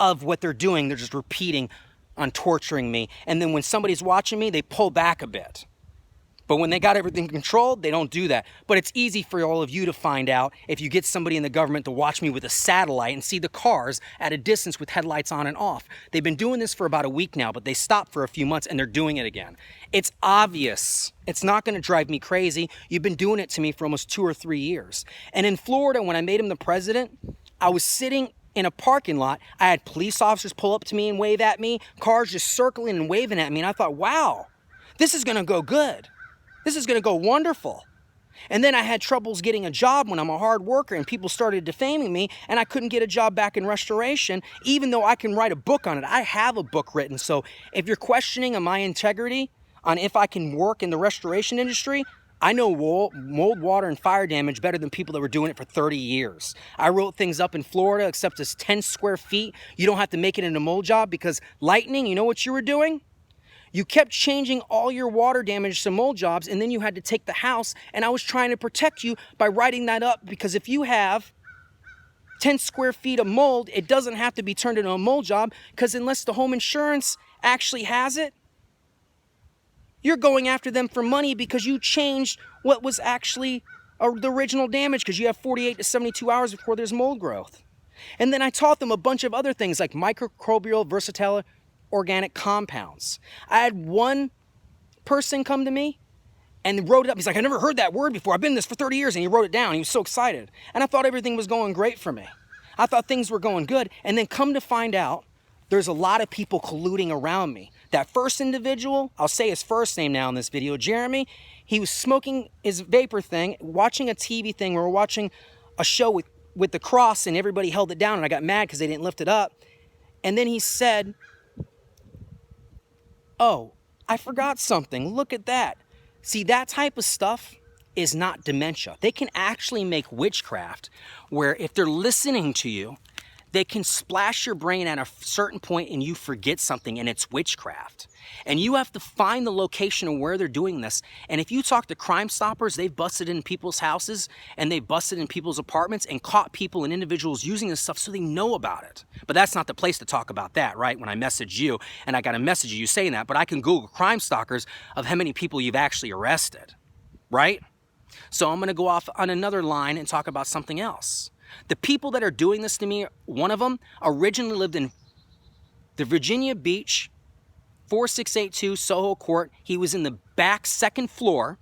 of what they're doing. They're just repeating on torturing me. And then when somebody's watching me, they pull back a bit. But when they got everything controlled, they don't do that. But it's easy for all of you to find out if you get somebody in the government to watch me with a satellite and see the cars at a distance with headlights on and off. They've been doing this for about a week now, but they stopped for a few months and they're doing it again. It's obvious. It's not going to drive me crazy. You've been doing it to me for almost 2 or 3 years. And in Florida, when I made him the president, I was sitting in a parking lot. I had police officers pull up to me and wave at me, cars just circling and waving at me. And I thought, wow, this is going to go good. This is going to go wonderful. And then I had troubles getting a job when I'm a hard worker and people started defaming me and I couldn't get a job back in restoration, even though I can write a book on it. I have a book written. So if you're questioning on my integrity, on if I can work in the restoration industry, I know mold, water, and fire damage better than people that were doing it for 30 years. I wrote things up in Florida, except it's 10 square feet. You don't have to make it in a mold job because lightning, you know what you were doing? You kept changing all your water damage to mold jobs, and then you had to take the house, and I was trying to protect you by writing that up, because if you have 10 square feet of mold, it doesn't have to be turned into a mold job, because unless the home insurance actually has it, you're going after them for money because you changed what was actually the original damage, because you have 48 to 72 hours before there's mold growth. And then I taught them a bunch of other things like microbial versatile organic compounds. I had one person come to me and wrote it up. He's like, I never heard that word before. I've been in this for 30 years. And he wrote it down. He was so excited. And I thought everything was going great for me. I thought things were going good. And then come to find out, there's a lot of people colluding around me. That first individual, I'll say his first name now in this video, Jeremy, he was smoking his vapor thing, watching a TV thing. We were watching a show with the cross and everybody held it down. And I got mad because they didn't lift it up. And then he said, oh, I forgot something. Look at that. See, that type of stuff is not dementia. They can actually make witchcraft where if they're listening to you, they can splash your brain at a certain point and you forget something, and it's witchcraft. And you have to find the location of where they're doing this. And if you talk to Crime Stoppers, they've busted in people's houses and they've busted in people's apartments and caught people and individuals using this stuff so they know about it. But that's not the place to talk about that, right? When I message you and I got a message of you saying that, but I can Google Crime Stalkers of how many people you've actually arrested, right? So I'm going to go off on another line and talk about something else. The people that are doing this to me, one of them originally lived in the Virginia Beach, 4682 Soho Court. He was in the back second floor,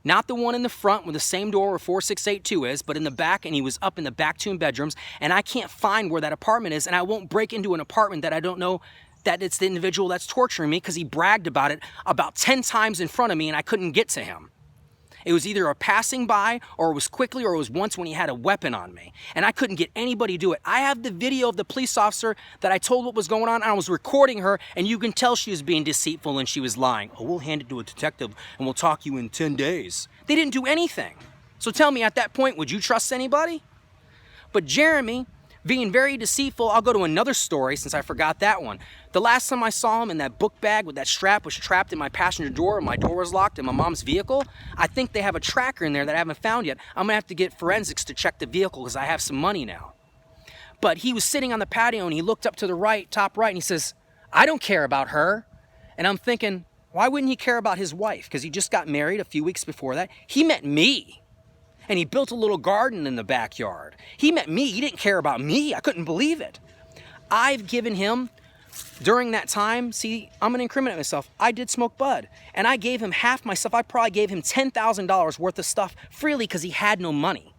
not the one in the front with the same door where 4682 is, but in the back, and he was up in the back 2 bedrooms, and I can't find where that apartment is, and I won't break into an apartment that I don't know that it's the individual that's torturing me, because he bragged about it about 10 times in front of me and I couldn't get to him. It was either a passing by, or it was quickly, or it was once when he had a weapon on me. And I couldn't get anybody to do it. I have the video of the police officer that I told what was going on, and I was recording her, and you can tell she was being deceitful and she was lying. Oh, we'll hand it to a detective, and we'll talk you in 10 days. They didn't do anything. So tell me, at that point, would you trust anybody? But Jeremy, being very deceitful, I'll go to another story since I forgot that one. The last time I saw him in that book bag with that strap was trapped in my passenger door, and my door was locked in my mom's vehicle. I think they have a tracker in there that I haven't found yet. I'm gonna have to get forensics to check the vehicle because I have some money now. But he was sitting on the patio and he looked up to the right, top right, and he says, I don't care about her. And I'm thinking, why wouldn't he care about his wife? Because he just got married a few weeks before that. He met me. And he built a little garden in the backyard. He met me. He didn't care about me. I couldn't believe it. I've given him, during that time, see, I'm going to incriminate myself. I did smoke bud. And I gave him half my stuff. I probably gave him $10,000 worth of stuff freely because he had no money.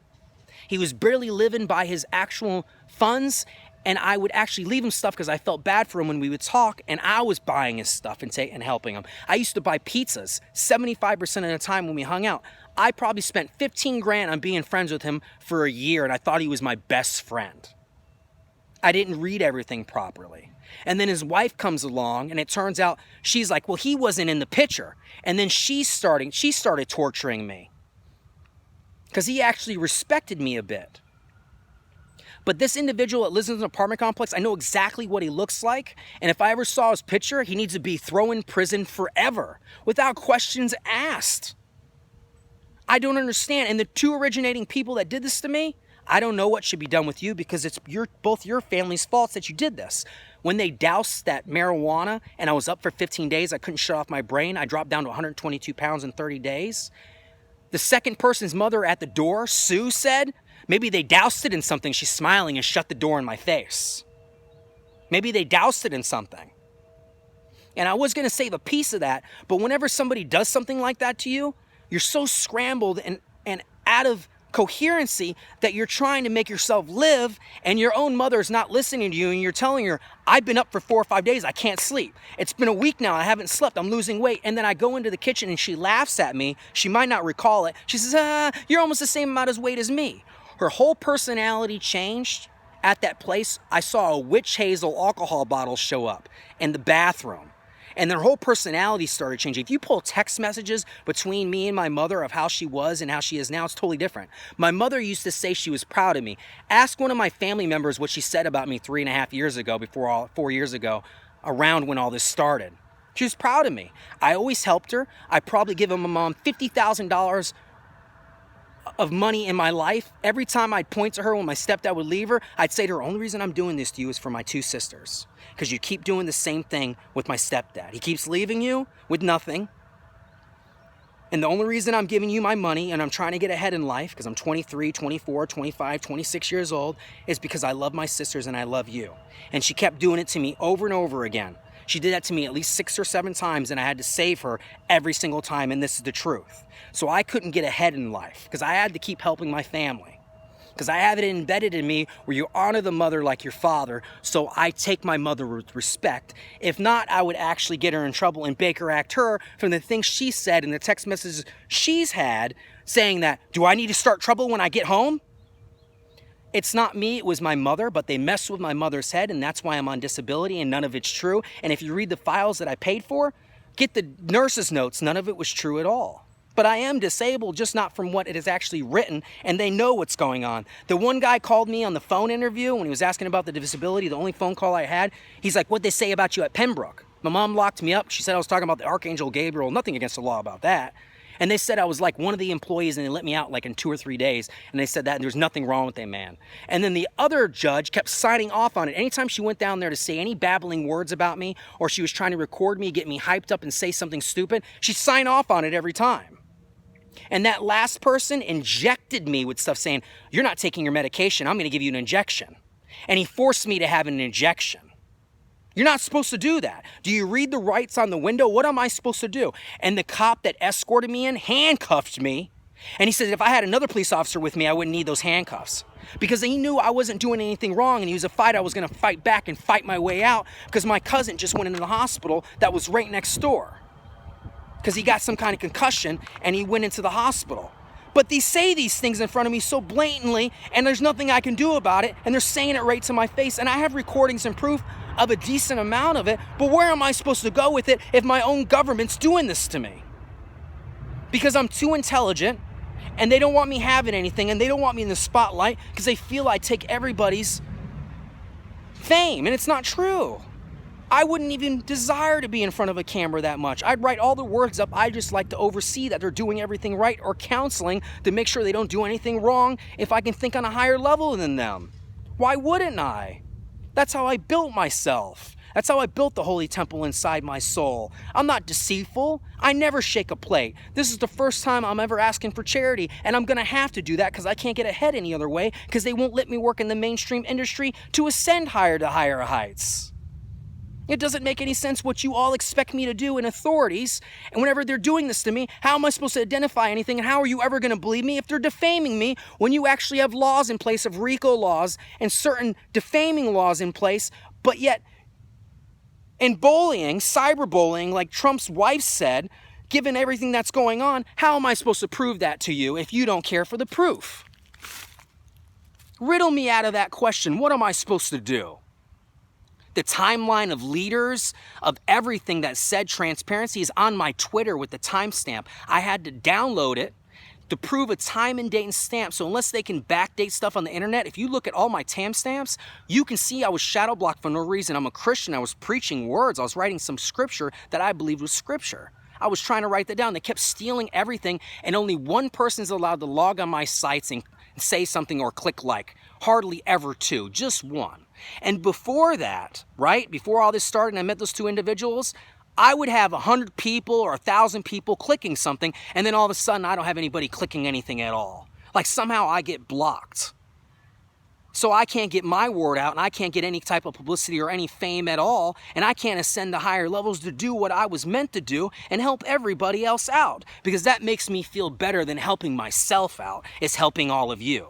He was barely living by his actual funds. And I would actually leave him stuff because I felt bad for him when we would talk, and I was buying his stuff and helping him. I used to buy pizzas 75% of the time when we hung out. I probably spent 15 grand on being friends with him for a year, and I thought he was my best friend. I didn't read everything properly. And then his wife comes along, and it turns out she's like, well, he wasn't in the picture. And then she started torturing me because he actually respected me a bit. But this individual that lives in an apartment complex, I know exactly what he looks like. And if I ever saw his picture, he needs to be thrown in prison forever without questions asked. I don't understand. And the 2 originating people that did this to me, I don't know what should be done with you because it's both your family's faults that you did this. When they doused that marijuana and I was up for 15 days, I couldn't shut off my brain. I dropped down to 122 pounds in 30 days. The second person's mother at the door, Sue, said, maybe they doused it in something. She's smiling and shut the door in my face. Maybe they doused it in something. And I was going to save a piece of that, but whenever somebody does something like that to you, you're so scrambled and out of coherency that you're trying to make yourself live, and your own mother's not listening to you, and you're telling her, I've been up for 4 or 5 days, I can't sleep. It's been a week now, I haven't slept, I'm losing weight. And then I go into the kitchen and she laughs at me. She might not recall it. She says, you're almost the same amount of weight as me. Her whole personality changed. At that place, I saw a witch hazel alcohol bottle show up in the bathroom. And their whole personality started changing. If you pull text messages between me and my mother of how she was and how she is now, it's totally different. My mother used to say she was proud of me. Ask one of my family members what she said about me 3.5 years ago, 4 years ago, around when all this started. She was proud of me. I always helped her. I probably give my mom $50,000 of money in my life. Every time I'd point to her when my stepdad would leave her, I'd say to her, only reason I'm doing this to you is for my 2 sisters. Because you keep doing the same thing with my stepdad. He keeps leaving you with nothing. And the only reason I'm giving you my money and I'm trying to get ahead in life, because I'm 23, 24, 25, 26 years old, is because I love my sisters and I love you. And she kept doing it to me over and over again. She did that to me at least 6 or 7 times, and I had to save her every single time, and this is the truth. So I couldn't get ahead in life because I had to keep helping my family. Because I have it embedded in me where you honor the mother like your father, so I take my mother with respect. If not, I would actually get her in trouble and Baker Act her from the things she said and the text messages she's had saying that, do I need to start trouble when I get home? It's not me, it was my mother, but they messed with my mother's head, and that's why I'm on disability, and none of it's true. And if you read the files that I paid for, get the nurse's notes, none of it was true at all. But I am disabled, just not from what it is actually written, and they know what's going on. The one guy called me on the phone interview when he was asking about the disability, the only phone call I had, he's like, what'd they say about you at Pembroke? My mom locked me up. She said I was talking about the Archangel Gabriel, nothing against the law about that. And they said I was like one of the employees and they let me out like in 2 or 3 days. And they said that and there's nothing wrong with that man. And then the other judge kept signing off on it. Anytime she went down there to say any babbling words about me or she was trying to record me, get me hyped up and say something stupid, she'd sign off on it every time. And that last person injected me with stuff saying, you're not taking your medication, I'm going to give you an injection. And he forced me to have an injection. You're not supposed to do that. Do you read the rights on the window? What am I supposed to do? And the cop that escorted me in handcuffed me. And he said if I had another police officer with me, I wouldn't need those handcuffs. Because he knew I wasn't doing anything wrong and he was a fight I was going to fight back and fight my way out because my cousin just went into the hospital that was right next door. Because he got some kind of concussion and he went into the hospital. But they say these things in front of me so blatantly and there's nothing I can do about it and they're saying it right to my face and I have recordings and proof of a decent amount of it, but where am I supposed to go with it if my own government's doing this to me? Because I'm too intelligent and they don't want me having anything and they don't want me in the spotlight because they feel I take everybody's fame, and it's not true. I wouldn't even desire to be in front of a camera that much. I'd write all the words up. I just like to oversee that they're doing everything right or counseling to make sure they don't do anything wrong if I can think on a higher level than them. Why wouldn't I? That's how I built myself. That's how I built the holy temple inside my soul. I'm not deceitful. I never shake a plate. This is the first time I'm ever asking for charity, and I'm going to have to do that because I can't get ahead any other way because they won't let me work in the mainstream industry to ascend higher to higher heights. It doesn't make any sense what you all expect me to do in authorities, and whenever they're doing this to me, how am I supposed to identify anything, and how are you ever going to believe me if they're defaming me when you actually have laws in place of RICO laws and certain defaming laws in place, but yet in bullying, cyberbullying, like Trump's wife said, given everything that's going on, how am I supposed to prove that to you if you don't care for the proof? Riddle me out of that question. What am I supposed to do? The timeline of leaders, of everything that said transparency is on my Twitter with the timestamp. I had to download it to prove a time and date and stamp. So unless they can backdate stuff on the internet, if you look at all my timestamps, you can see I was shadow blocked for no reason. I'm a Christian. I was preaching words. I was writing some scripture that I believed was scripture. I was trying to write that down. They kept stealing everything, and only one person is allowed to log on my sites and and say something or click like. Hardly ever two, just one. And before that, right, before all this started and I met those two individuals, I would have 100 people or 1,000 people clicking something, and then all of a sudden I don't have anybody clicking anything at all. Like somehow I get blocked. So I can't get my word out, and I can't get any type of publicity or any fame at all, and I can't ascend to higher levels to do what I was meant to do and help everybody else out, because that makes me feel better than helping myself out. It's helping all of you.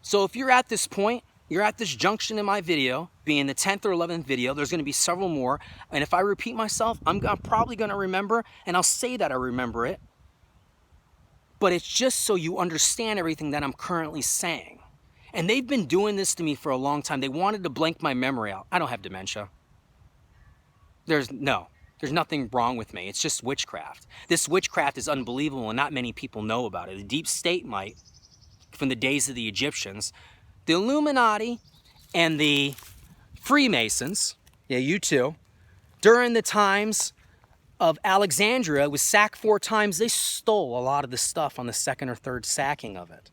So if you're at this point, you're at this junction in my video, being the 10th or 11th video, there's going to be several more, and if I repeat myself, I'm probably going to remember, and I'll say that I remember it. But it's just so you understand everything that I'm currently saying. And they've been doing this to me for a long time. They wanted to blank my memory out. I don't have dementia. There's nothing wrong with me. It's just witchcraft. This witchcraft is unbelievable, and not many people know about it. The deep state might, from the days of the Egyptians. The Illuminati and the Freemasons, yeah, you too, during the times of Alexandria, was sacked 4 times. They stole a lot of the stuff on the second or third sacking of it.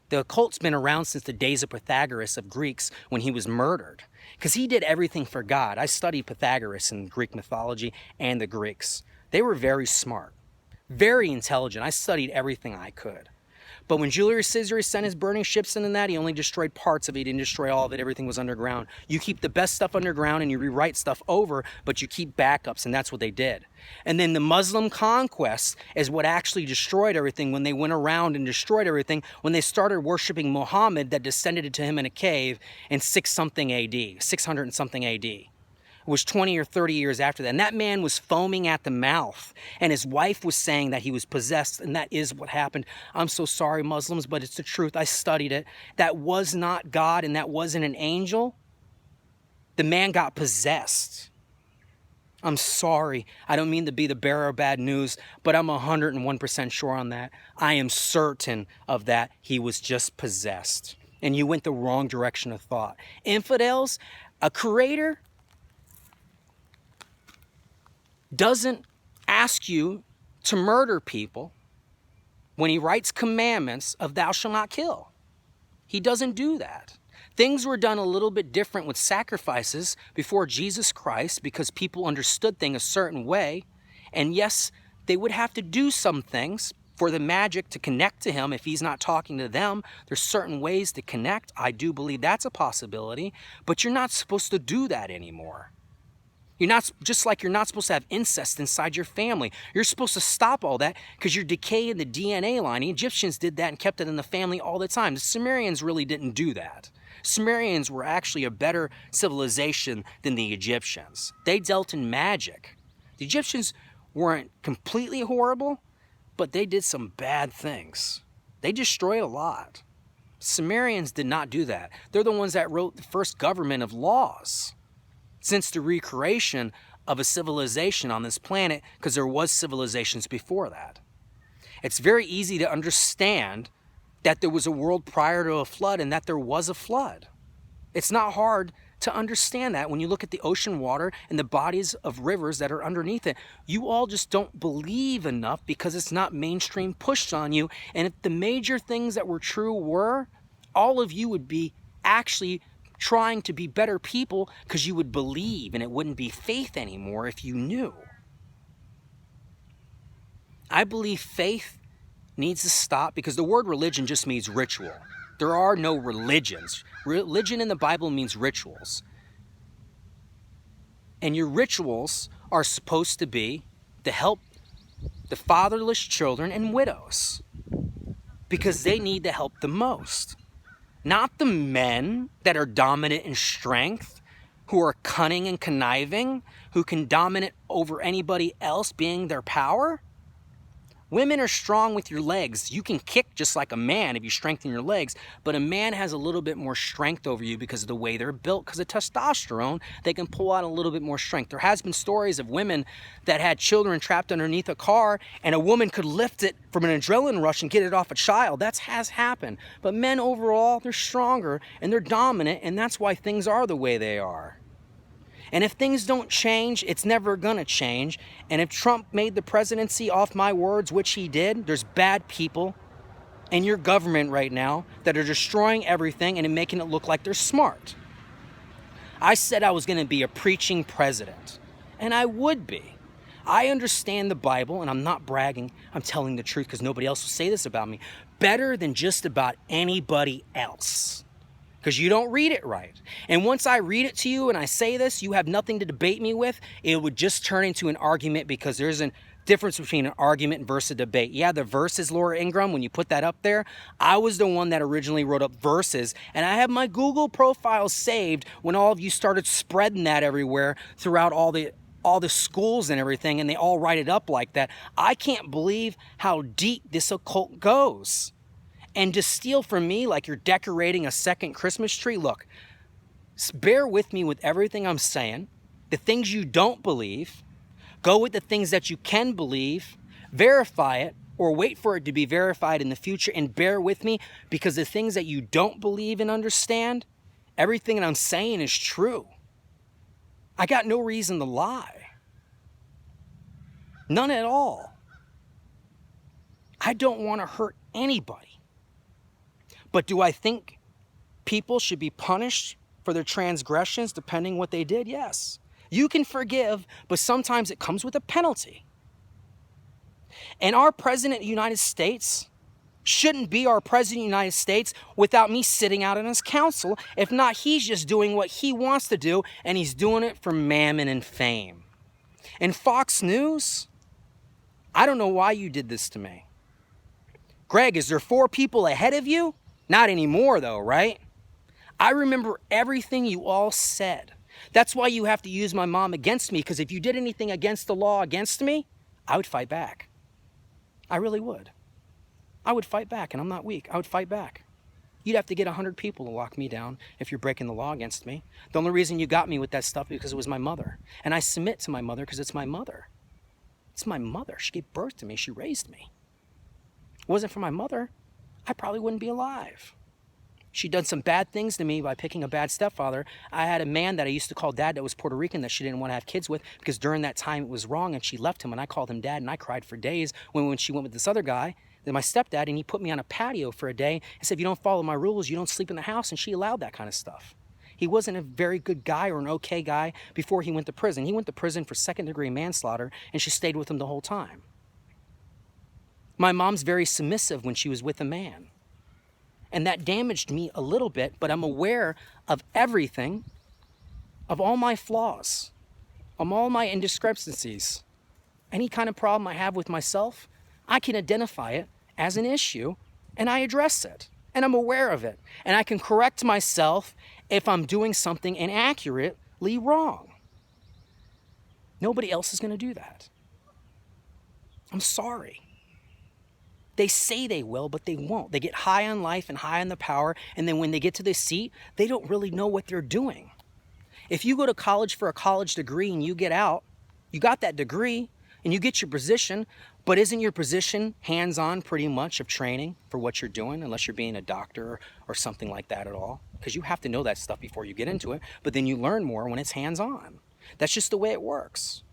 The occult's been around since the days of Pythagoras of Greeks, when he was murdered, because he did everything for God. I studied Pythagoras in Greek mythology and the Greeks. They were very smart, very intelligent. I studied everything I could. But when Julius Caesar sent his burning ships into that, he only destroyed parts of it. He didn't destroy all of it. Everything was underground. You keep the best stuff underground and you rewrite stuff over, but you keep backups, and that's what they did. And then the Muslim conquest is what actually destroyed everything, when they went around and destroyed everything, when they started worshiping Muhammad that descended to him in a cave in 600 and something AD. It was 20 or 30 years after that. And that man was foaming at the mouth. And his wife was saying that he was possessed. And that is what happened. I'm so sorry, Muslims, but it's the truth. I studied it. That was not God, and that wasn't an angel. The man got possessed. I'm sorry. I don't mean to be the bearer of bad news, but I'm 101% sure on that. I am certain of that. He was just possessed. And you went the wrong direction of thought. Infidels, a creator doesn't ask you to murder people when he writes commandments of thou shalt not kill. He doesn't do that. Things were done a little bit different with sacrifices before Jesus Christ, because people understood things a certain way. And yes, they would have to do some things for the magic to connect to him if he's not talking to them. There's certain ways to connect. I do believe that's a possibility, but you're not supposed to do that anymore. You're not, just like you're not supposed to have incest inside your family. You're supposed to stop all that because you're decaying the DNA line. The Egyptians did that and kept it in the family all the time. The Sumerians really didn't do that. Sumerians were actually a better civilization than the Egyptians. They dealt in magic. The Egyptians weren't completely horrible, but they did some bad things. They destroyed a lot. Sumerians did not do that. They're the ones that wrote the first government of laws since the recreation of a civilization on this planet, because there was civilizations before that. It's very easy to understand that there was a world prior to a flood and that there was a flood. It's not hard to understand that when you look at the ocean water and the bodies of rivers that are underneath it. You all just don't believe enough because it's not mainstream pushed on you. And if the major things that were true were, all of you would be actually trying to be better people, because you would believe, and it wouldn't be faith anymore if you knew. I believe faith needs to stop, because the word religion just means ritual. There are no religions. Religion in the Bible means rituals. And your rituals are supposed to be to help the fatherless children and widows, because they need the help the most. Not the men that are dominant in strength, who are cunning and conniving, who can dominate over anybody else being their power. Women are strong with your legs. You can kick just like a man if you strengthen your legs, but a man has a little bit more strength over you because of the way they're built. Because of testosterone, they can pull out a little bit more strength. There has been stories of women that had children trapped underneath a car, and a woman could lift it from an adrenaline rush and get it off a child. That has happened. But men overall, they're stronger and they're dominant, and that's why things are the way they are. And if things don't change, it's never gonna change. And if Trump made the presidency off my words, which he did, there's bad people in your government right now that are destroying everything and making it look like they're smart. I said I was gonna be a preaching president, and I would be. I understand the Bible, and I'm not bragging, I'm telling the truth because nobody else will say this about me, better than just about anybody else. Because you don't read it right. And once I read it to you and I say this, you have nothing to debate me with. It would just turn into an argument, because there's a difference between an argument versus a debate. Yeah, the verses, Laura Ingraham, when you put that up there, I was the one that originally wrote up verses, and I have my Google profile saved when all of you started spreading that everywhere throughout all the schools and everything, and they all write it up like that. I can't believe how deep this occult goes. And to steal from me like you're decorating a second Christmas tree, look, bear with me with everything I'm saying. The things you don't believe, go with the things that you can believe, verify it, or wait for it to be verified in the future, and bear with me, because the things that you don't believe and understand, everything that I'm saying is true. I got no reason to lie. None at all. I don't want to hurt anybody. But do I think people should be punished for their transgressions depending what they did? Yes. You can forgive, but sometimes it comes with a penalty. And our president of the United States shouldn't be our president of the United States without me sitting out in his council. If not, he's just doing what he wants to do, and he's doing it for mammon and fame. And Fox News, I don't know why you did this to me. Greg, is there 4 people ahead of you? Not anymore though, right? I remember everything you all said. That's why you have to use my mom against me, because if you did anything against the law against me, I would fight back. I really would. I would fight back, and I'm not weak. I would fight back. You'd have to get 100 people to lock me down if you're breaking the law against me. The only reason you got me with that stuff is because it was my mother. And I submit to my mother because it's my mother. It's my mother. She gave birth to me. She raised me. If it wasn't for my mother, I probably wouldn't be alive. She'd done some bad things to me by picking a bad stepfather. I had a man that I used to call dad that was Puerto Rican that she didn't want to have kids with, because during that time it was wrong, and she left him, and I called him dad, and I cried for days when she went with this other guy, then my stepdad, and he put me on a patio for a day and said, if you don't follow my rules, you don't sleep in the house, and she allowed that kind of stuff. He wasn't a very good guy or an okay guy before he went to prison. He went to prison for second-degree manslaughter, and she stayed with him the whole time. My mom's very submissive when she was with a man. And that damaged me a little bit, but I'm aware of everything, of all my flaws, of all my indiscrepancies. Any kind of problem I have with myself, I can identify it as an issue, and I address it, and I'm aware of it. And I can correct myself if I'm doing something inaccurately wrong. Nobody else is going to do that. I'm sorry. They say they will, but they won't. They get high on life and high on the power, and then when they get to the seat, they don't really know what they're doing. If you go to college for a college degree and you get out, you got that degree, and you get your position, but isn't your position hands-on pretty much of training for what you're doing, unless you're being a doctor or something like that at all? Because you have to know that stuff before you get into it, but then you learn more when it's hands-on. That's just the way it works.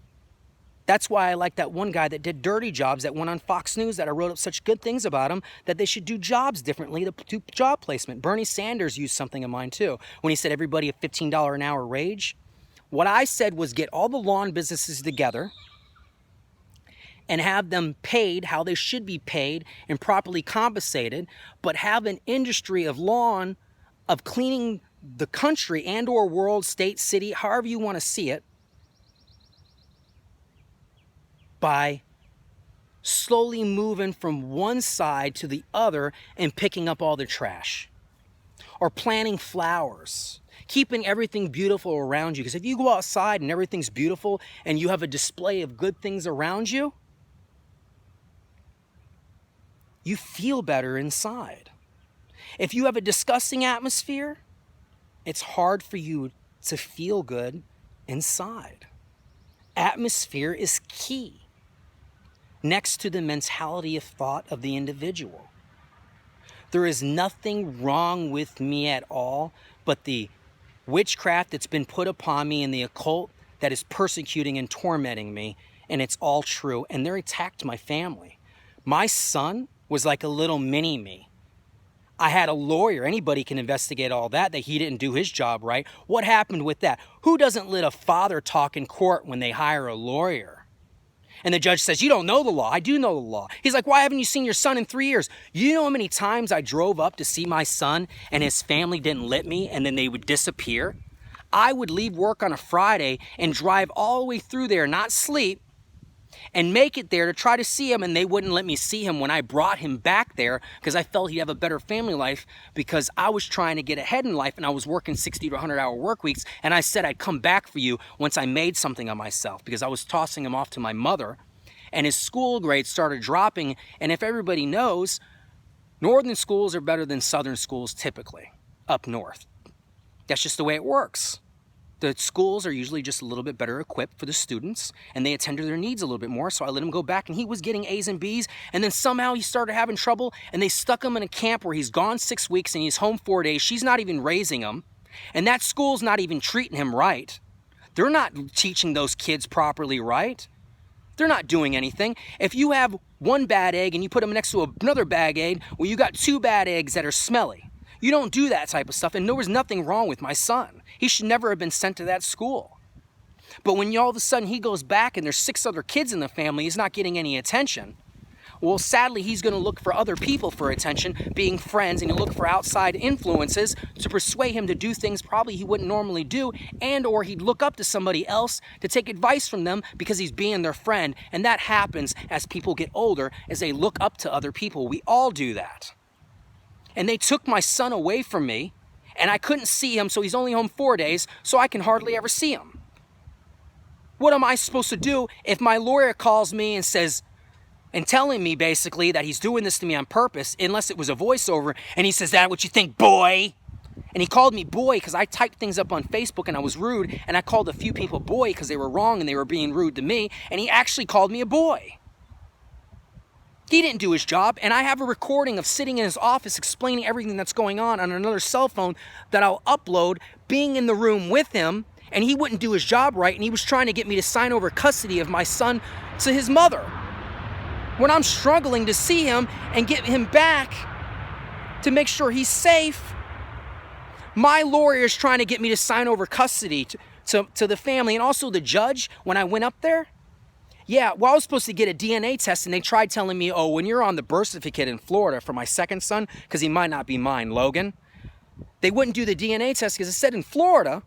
That's why I like that one guy that did dirty jobs that went on Fox News, that I wrote up such good things about him, that they should do jobs differently to do job placement. Bernie Sanders used something of mine too, when he said everybody a $15 an hour wage. What I said was get all the lawn businesses together and have them paid how they should be paid and properly compensated, but have an industry of lawn, of cleaning the country and or world, state, city, however you want to see it, by slowly moving from one side to the other and picking up all the trash. Or planting flowers, keeping everything beautiful around you. Because if you go outside and everything's beautiful and you have a display of good things around you, you feel better inside. If you have a disgusting atmosphere, it's hard for you to feel good inside. Atmosphere is key, next to the mentality of thought of the individual. There is nothing wrong with me at all but the witchcraft that's been put upon me and the occult that is persecuting and tormenting me, and it's all true. And they're attacked my family. My son was like a little mini me. I had a lawyer. Anybody can investigate all that he didn't do his job right. What happened with that? Who doesn't let a father talk in court when they hire a lawyer? And the judge says, you don't know the law. I do know the law. He's like, why haven't you seen your son in 3 years? You know how many times I drove up to see my son and his family didn't let me, and then they would disappear? I would leave work on a Friday and drive all the way through there, not sleep, and make it there to try to see him, and they wouldn't let me see him when I brought him back there because I felt he'd have a better family life, because I was trying to get ahead in life and I was working 60 to 100-hour work weeks, and I said I'd come back for you once I made something of myself, because I was tossing him off to my mother, and his school grades started dropping. And if everybody knows, northern schools are better than southern schools typically up north. That's just the way it works. The schools are usually just a little bit better equipped for the students, and they attend to their needs a little bit more. So I let him go back, and he was getting A's and B's, and then somehow he started having trouble, and they stuck him in a camp where he's gone 6 weeks and he's home 4 days. She's not even raising him, and that school's not even treating him right. They're not teaching those kids properly right. They're not doing anything. If you have one bad egg and you put them next to another bad egg, well, you got 2 bad eggs that are smelly. You don't do that type of stuff, and there was nothing wrong with my son. He should never have been sent to that school. But when all of a sudden he goes back and there's 6 other kids in the family, he's not getting any attention. Well, sadly, he's going to look for other people for attention, being friends, and he'll look for outside influences to persuade him to do things probably he wouldn't normally do, and or he'd look up to somebody else to take advice from them because he's being their friend. And that happens as people get older, as they look up to other people. We all do that. And they took my son away from me, and I couldn't see him, so he's only home 4 days, so I can hardly ever see him. What am I supposed to do if my lawyer calls me and says, and telling me basically that he's doing this to me on purpose, unless it was a voiceover, and he says, "That what you think, boy?" And he called me boy because I typed things up on Facebook and I was rude, and I called a few people boy because they were wrong and they were being rude to me, and he actually called me a boy. He didn't do his job, and I have a recording of sitting in his office explaining everything that's going on another cell phone that I'll upload, being in the room with him, and he wouldn't do his job right, and he was trying to get me to sign over custody of my son to his mother, when I'm struggling to see him and get him back to make sure he's safe. My lawyer is trying to get me to sign over custody to the family, and also the judge, when I went up there. Yeah, well, I was supposed to get a DNA test, and they tried telling me, oh, when you're on the birth certificate in Florida for my second son, because he might not be mine, Logan, they wouldn't do the DNA test because it said in Florida,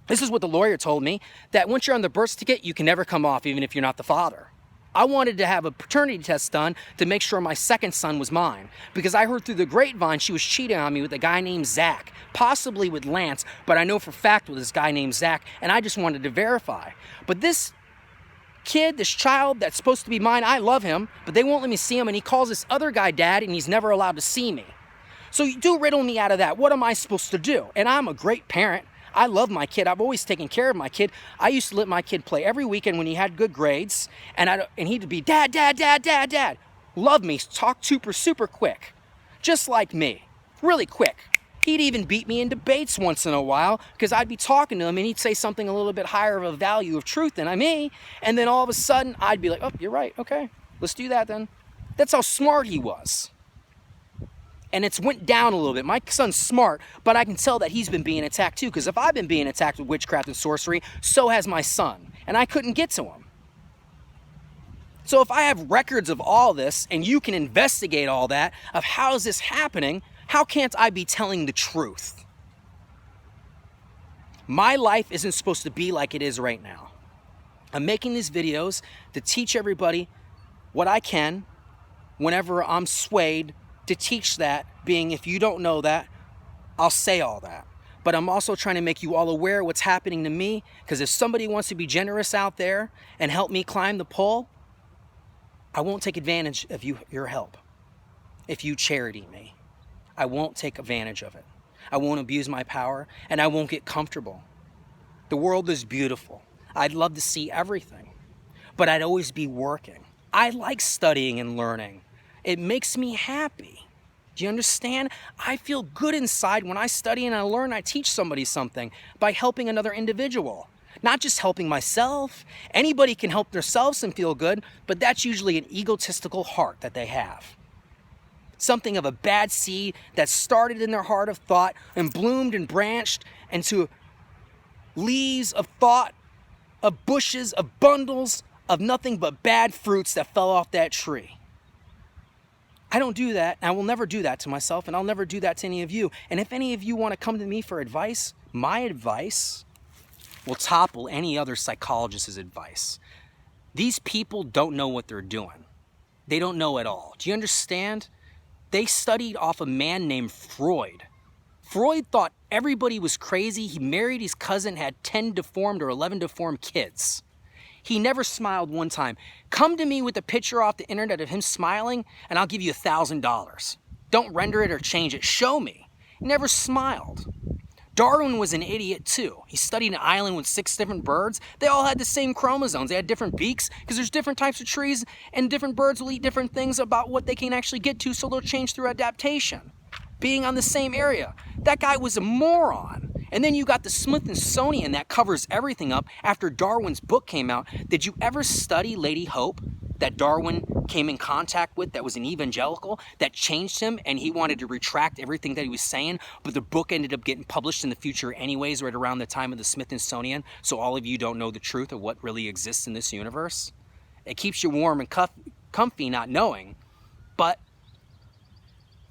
this is what the lawyer told me, that once you're on the birth certificate, you can never come off, even if you're not the father. I wanted to have a paternity test done to make sure my second son was mine, because I heard through the grapevine she was cheating on me with a guy named Zach, possibly with Lance, but I know for a fact with this guy named Zach, and I just wanted to verify. But this kid, this child that's supposed to be mine, I love him, but they won't let me see him, and he calls this other guy dad, and he's never allowed to see me. So you do riddle me out of that. What am I supposed to do? And I'm a great parent. I love my kid. I've always taken care of my kid. I used to let my kid play every weekend when he had good grades, and he'd be, dad, dad, dad, dad, dad. Love me, talk super quick, just like me, really quick. He'd even beat me in debates once in a while because I'd be talking to him and he'd say something a little bit higher of a value of truth than me, and then all of a sudden I'd be like, oh, you're right, okay, let's do that then. That's how smart he was. And it's went down a little bit. My son's smart, but I can tell that he's been being attacked too, because if I've been being attacked with witchcraft and sorcery, so has my son, and I couldn't get to him. So if I have records of all this, and you can investigate all that, of how is this happening, how can't I be telling the truth? My life isn't supposed to be like it is right now. I'm making these videos to teach everybody what I can whenever I'm swayed to teach that, being if you don't know that, I'll say all that. But I'm also trying to make you all aware of what's happening to me, because if somebody wants to be generous out there and help me climb the pole, I won't take advantage of your help. If you charity me, I won't take advantage of it. I won't abuse my power, and I won't get comfortable. The world is beautiful. I'd love to see everything, but I'd always be working. I like studying and learning. It makes me happy. Do you understand? I feel good inside when I study and I learn and I teach somebody something by helping another individual. Not just helping myself. Anybody can help themselves and feel good, but that's usually an egotistical heart that they have. Something of a bad seed that started in their heart of thought and bloomed and branched into leaves of thought, of bushes, of bundles, of nothing but bad fruits that fell off that tree. I don't do that, and I will never do that to myself, and I'll never do that to any of you. And if any of you want to come to me for advice, my advice will topple any other psychologist's advice. These people don't know what they're doing. They don't know at all. Do you understand? They studied off a man named Freud. Freud thought everybody was crazy. He married his cousin, had 10 deformed or 11 deformed kids. He never smiled one time. Come to me with a picture off the internet of him smiling, and I'll give you $1,000. Don't render it or change it. Show me. He never smiled. Darwin was an idiot too. He studied an island with 6 different birds. They all had the same chromosomes. They had different beaks because there's different types of trees, and different birds will eat different things about what they can actually get to, so they'll change through adaptation. Being on the same area. That guy was a moron. And then you got the Smithsonian that covers everything up after Darwin's book came out. Did you ever study Lady Hope that Darwin came in contact with, that was an evangelical, that changed him and he wanted to retract everything that he was saying, but the book ended up getting published in the future anyways, right around the time of the Smithsonian, so all of you don't know the truth of what really exists in this universe? It keeps you warm and comfy not knowing, but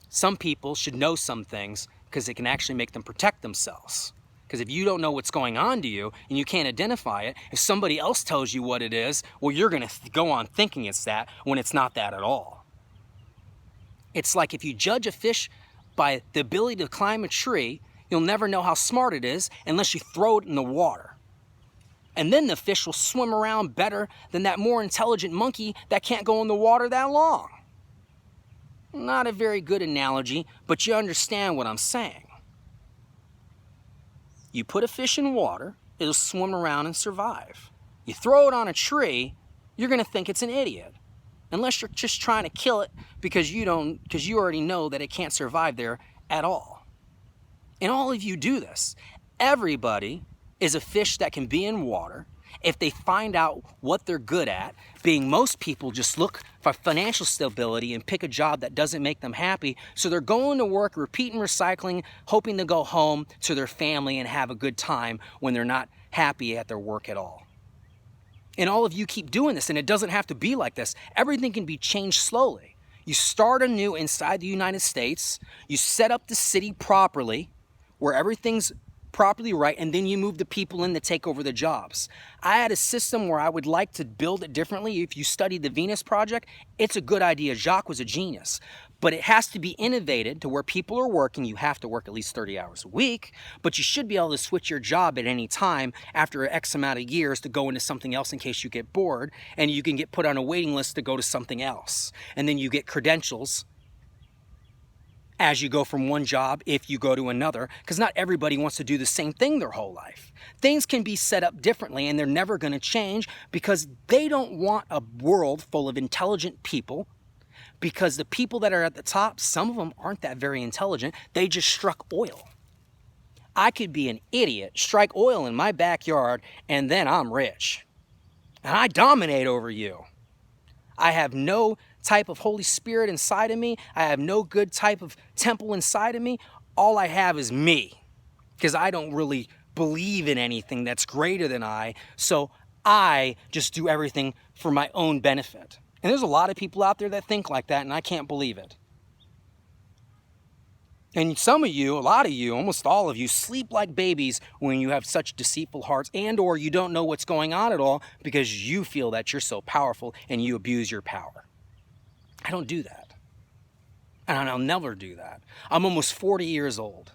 some people should know some things because it can actually make them protect themselves. Because if you don't know what's going on to you and you can't identify it, if somebody else tells you what it is, well, you're going to go on thinking it's that when it's not that at all. It's like if you judge a fish by the ability to climb a tree, you'll never know how smart it is unless you throw it in the water. And then the fish will swim around better than that more intelligent monkey that can't go in the water that long. Not a very good analogy, but you understand what I'm saying. You put a fish in water, it'll swim around and survive. You throw it on a tree, you're going to think it's an idiot. Unless you're just trying to kill it because you already know that it can't survive there at all. And all of you do this. Everybody is a fish that can be in water if they find out what they're good at, being most people just look for financial stability and pick a job that doesn't make them happy, so they're going to work, repeating recycling, hoping to go home to their family and have a good time when they're not happy at their work at all. And all of you keep doing this, and it doesn't have to be like this. Everything can be changed slowly. You start anew inside the United States, you set up the city properly, where everything's properly right, and then you move the people in to take over the jobs. I had a system where I would like to build it differently. If you study the Venus Project, it's a good idea. Jacques was a genius. But it has to be innovated to where people are working. You have to work at least 30 hours a week, but you should be able to switch your job at any time after X amount of years to go into something else in case you get bored, and you can get put on a waiting list to go to something else. And then you get credentials as you go from one job if you go to another, because not everybody wants to do the same thing their whole life. Things can be set up differently, and they're never going to change because they don't want a world full of intelligent people, because the people that are at the top, some of them aren't that very intelligent. They just struck oil. I could be an idiot, strike oil in my backyard, and then I'm rich. And I dominate over you. I have no type of Holy Spirit inside of me. I have no good type of temple inside of me. All I have is me, because I don't really believe in anything that's greater than I, so I just do everything for my own benefit. And there's a lot of people out there that think like that, and I can't believe it. And some of you, a lot of you, almost all of you, sleep like babies when you have such deceitful hearts, and or you don't know what's going on at all because you feel that you're so powerful and you abuse your power. I don't do that. And I'll never do that. I'm almost 40 years old.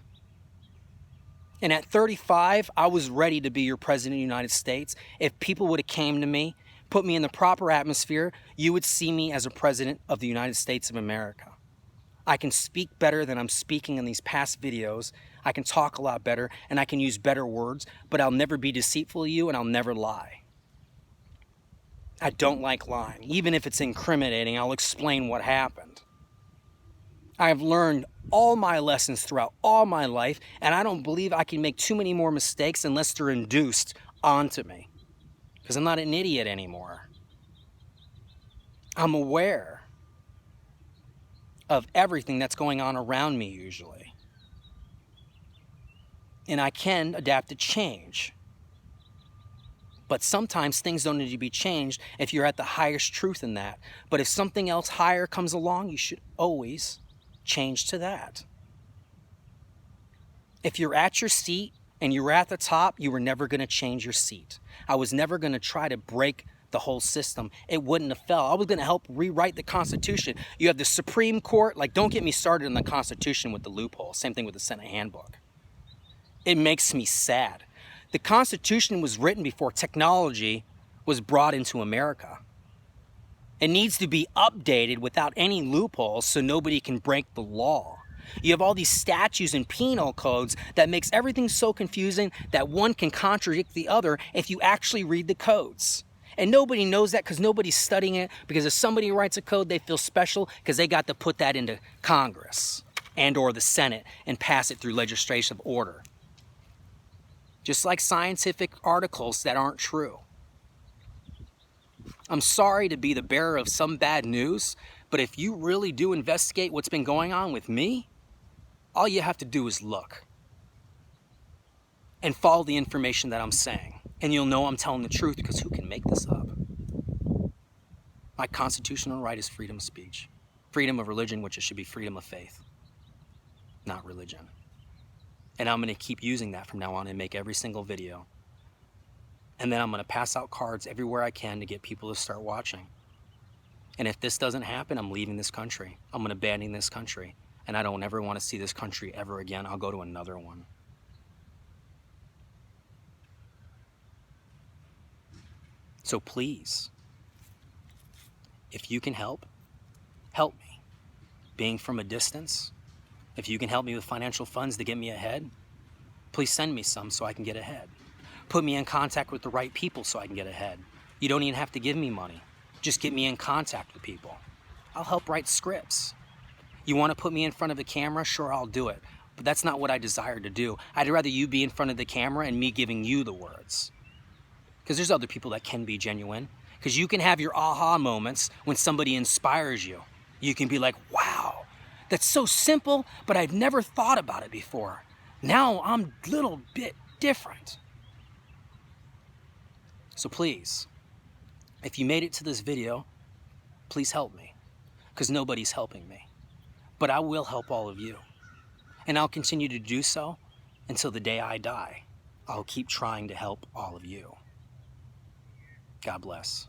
And at 35, I was ready to be your president of the United States. If people would have came to me, put me in the proper atmosphere, you would see me as a president of the United States of America. I can speak better than I'm speaking in these past videos. I can talk a lot better, and I can use better words, but I'll never be deceitful to you, and I'll never lie. I don't like lying. Even if it's incriminating, I'll explain what happened. I've learned all my lessons throughout all my life, and I don't believe I can make too many more mistakes unless they're induced onto me, because I'm not an idiot anymore. I'm aware of everything that's going on around me usually, and I can adapt to change. But sometimes things don't need to be changed if you're at the highest truth in that. But if something else higher comes along, you should always change to that. If you're at your seat and you were at the top, you were never going to change your seat. I was never going to try to break the whole system. It wouldn't have fell. I was going to help rewrite the Constitution. You have the Supreme Court. Like, don't get me started on the Constitution with the loophole. Same thing with the Senate handbook. It makes me sad. The Constitution was written before technology was brought into America. It needs to be updated without any loopholes so nobody can break the law. You have all these statutes and penal codes that makes everything so confusing that one can contradict the other if you actually read the codes. And nobody knows that because nobody's studying it, because if somebody writes a code, they feel special because they got to put that into Congress and or the Senate and pass it through legislative order. Just like scientific articles that aren't true. I'm sorry to be the bearer of some bad news, but if you really do investigate what's been going on with me, all you have to do is look and follow the information that I'm saying. And you'll know I'm telling the truth, because who can make this up? My constitutional right is freedom of speech. Freedom of religion, which it should be freedom of faith, not religion. And I'm going to keep using that from now on and make every single video. And then I'm going to pass out cards everywhere I can to get people to start watching. And if this doesn't happen, I'm leaving this country. I'm going to abandon this country. And I don't ever want to see this country ever again. I'll go to another one. So please, if you can help me. Being from a distance, if you can help me with financial funds to get me ahead, please send me some so I can get ahead. Put me in contact with the right people so I can get ahead. You don't even have to give me money. Just get me in contact with people. I'll help write scripts. You want to put me in front of the camera? Sure, I'll do it. But that's not what I desire to do. I'd rather you be in front of the camera and me giving you the words. Because there's other people that can be genuine. Because you can have your aha moments when somebody inspires you. You can be like, wow, that's so simple, but I've never thought about it before. Now I'm a little bit different. So please, if you made it to this video, please help me. Because nobody's helping me. But I will help all of you. And I'll continue to do so until the day I die. I'll keep trying to help all of you. God bless.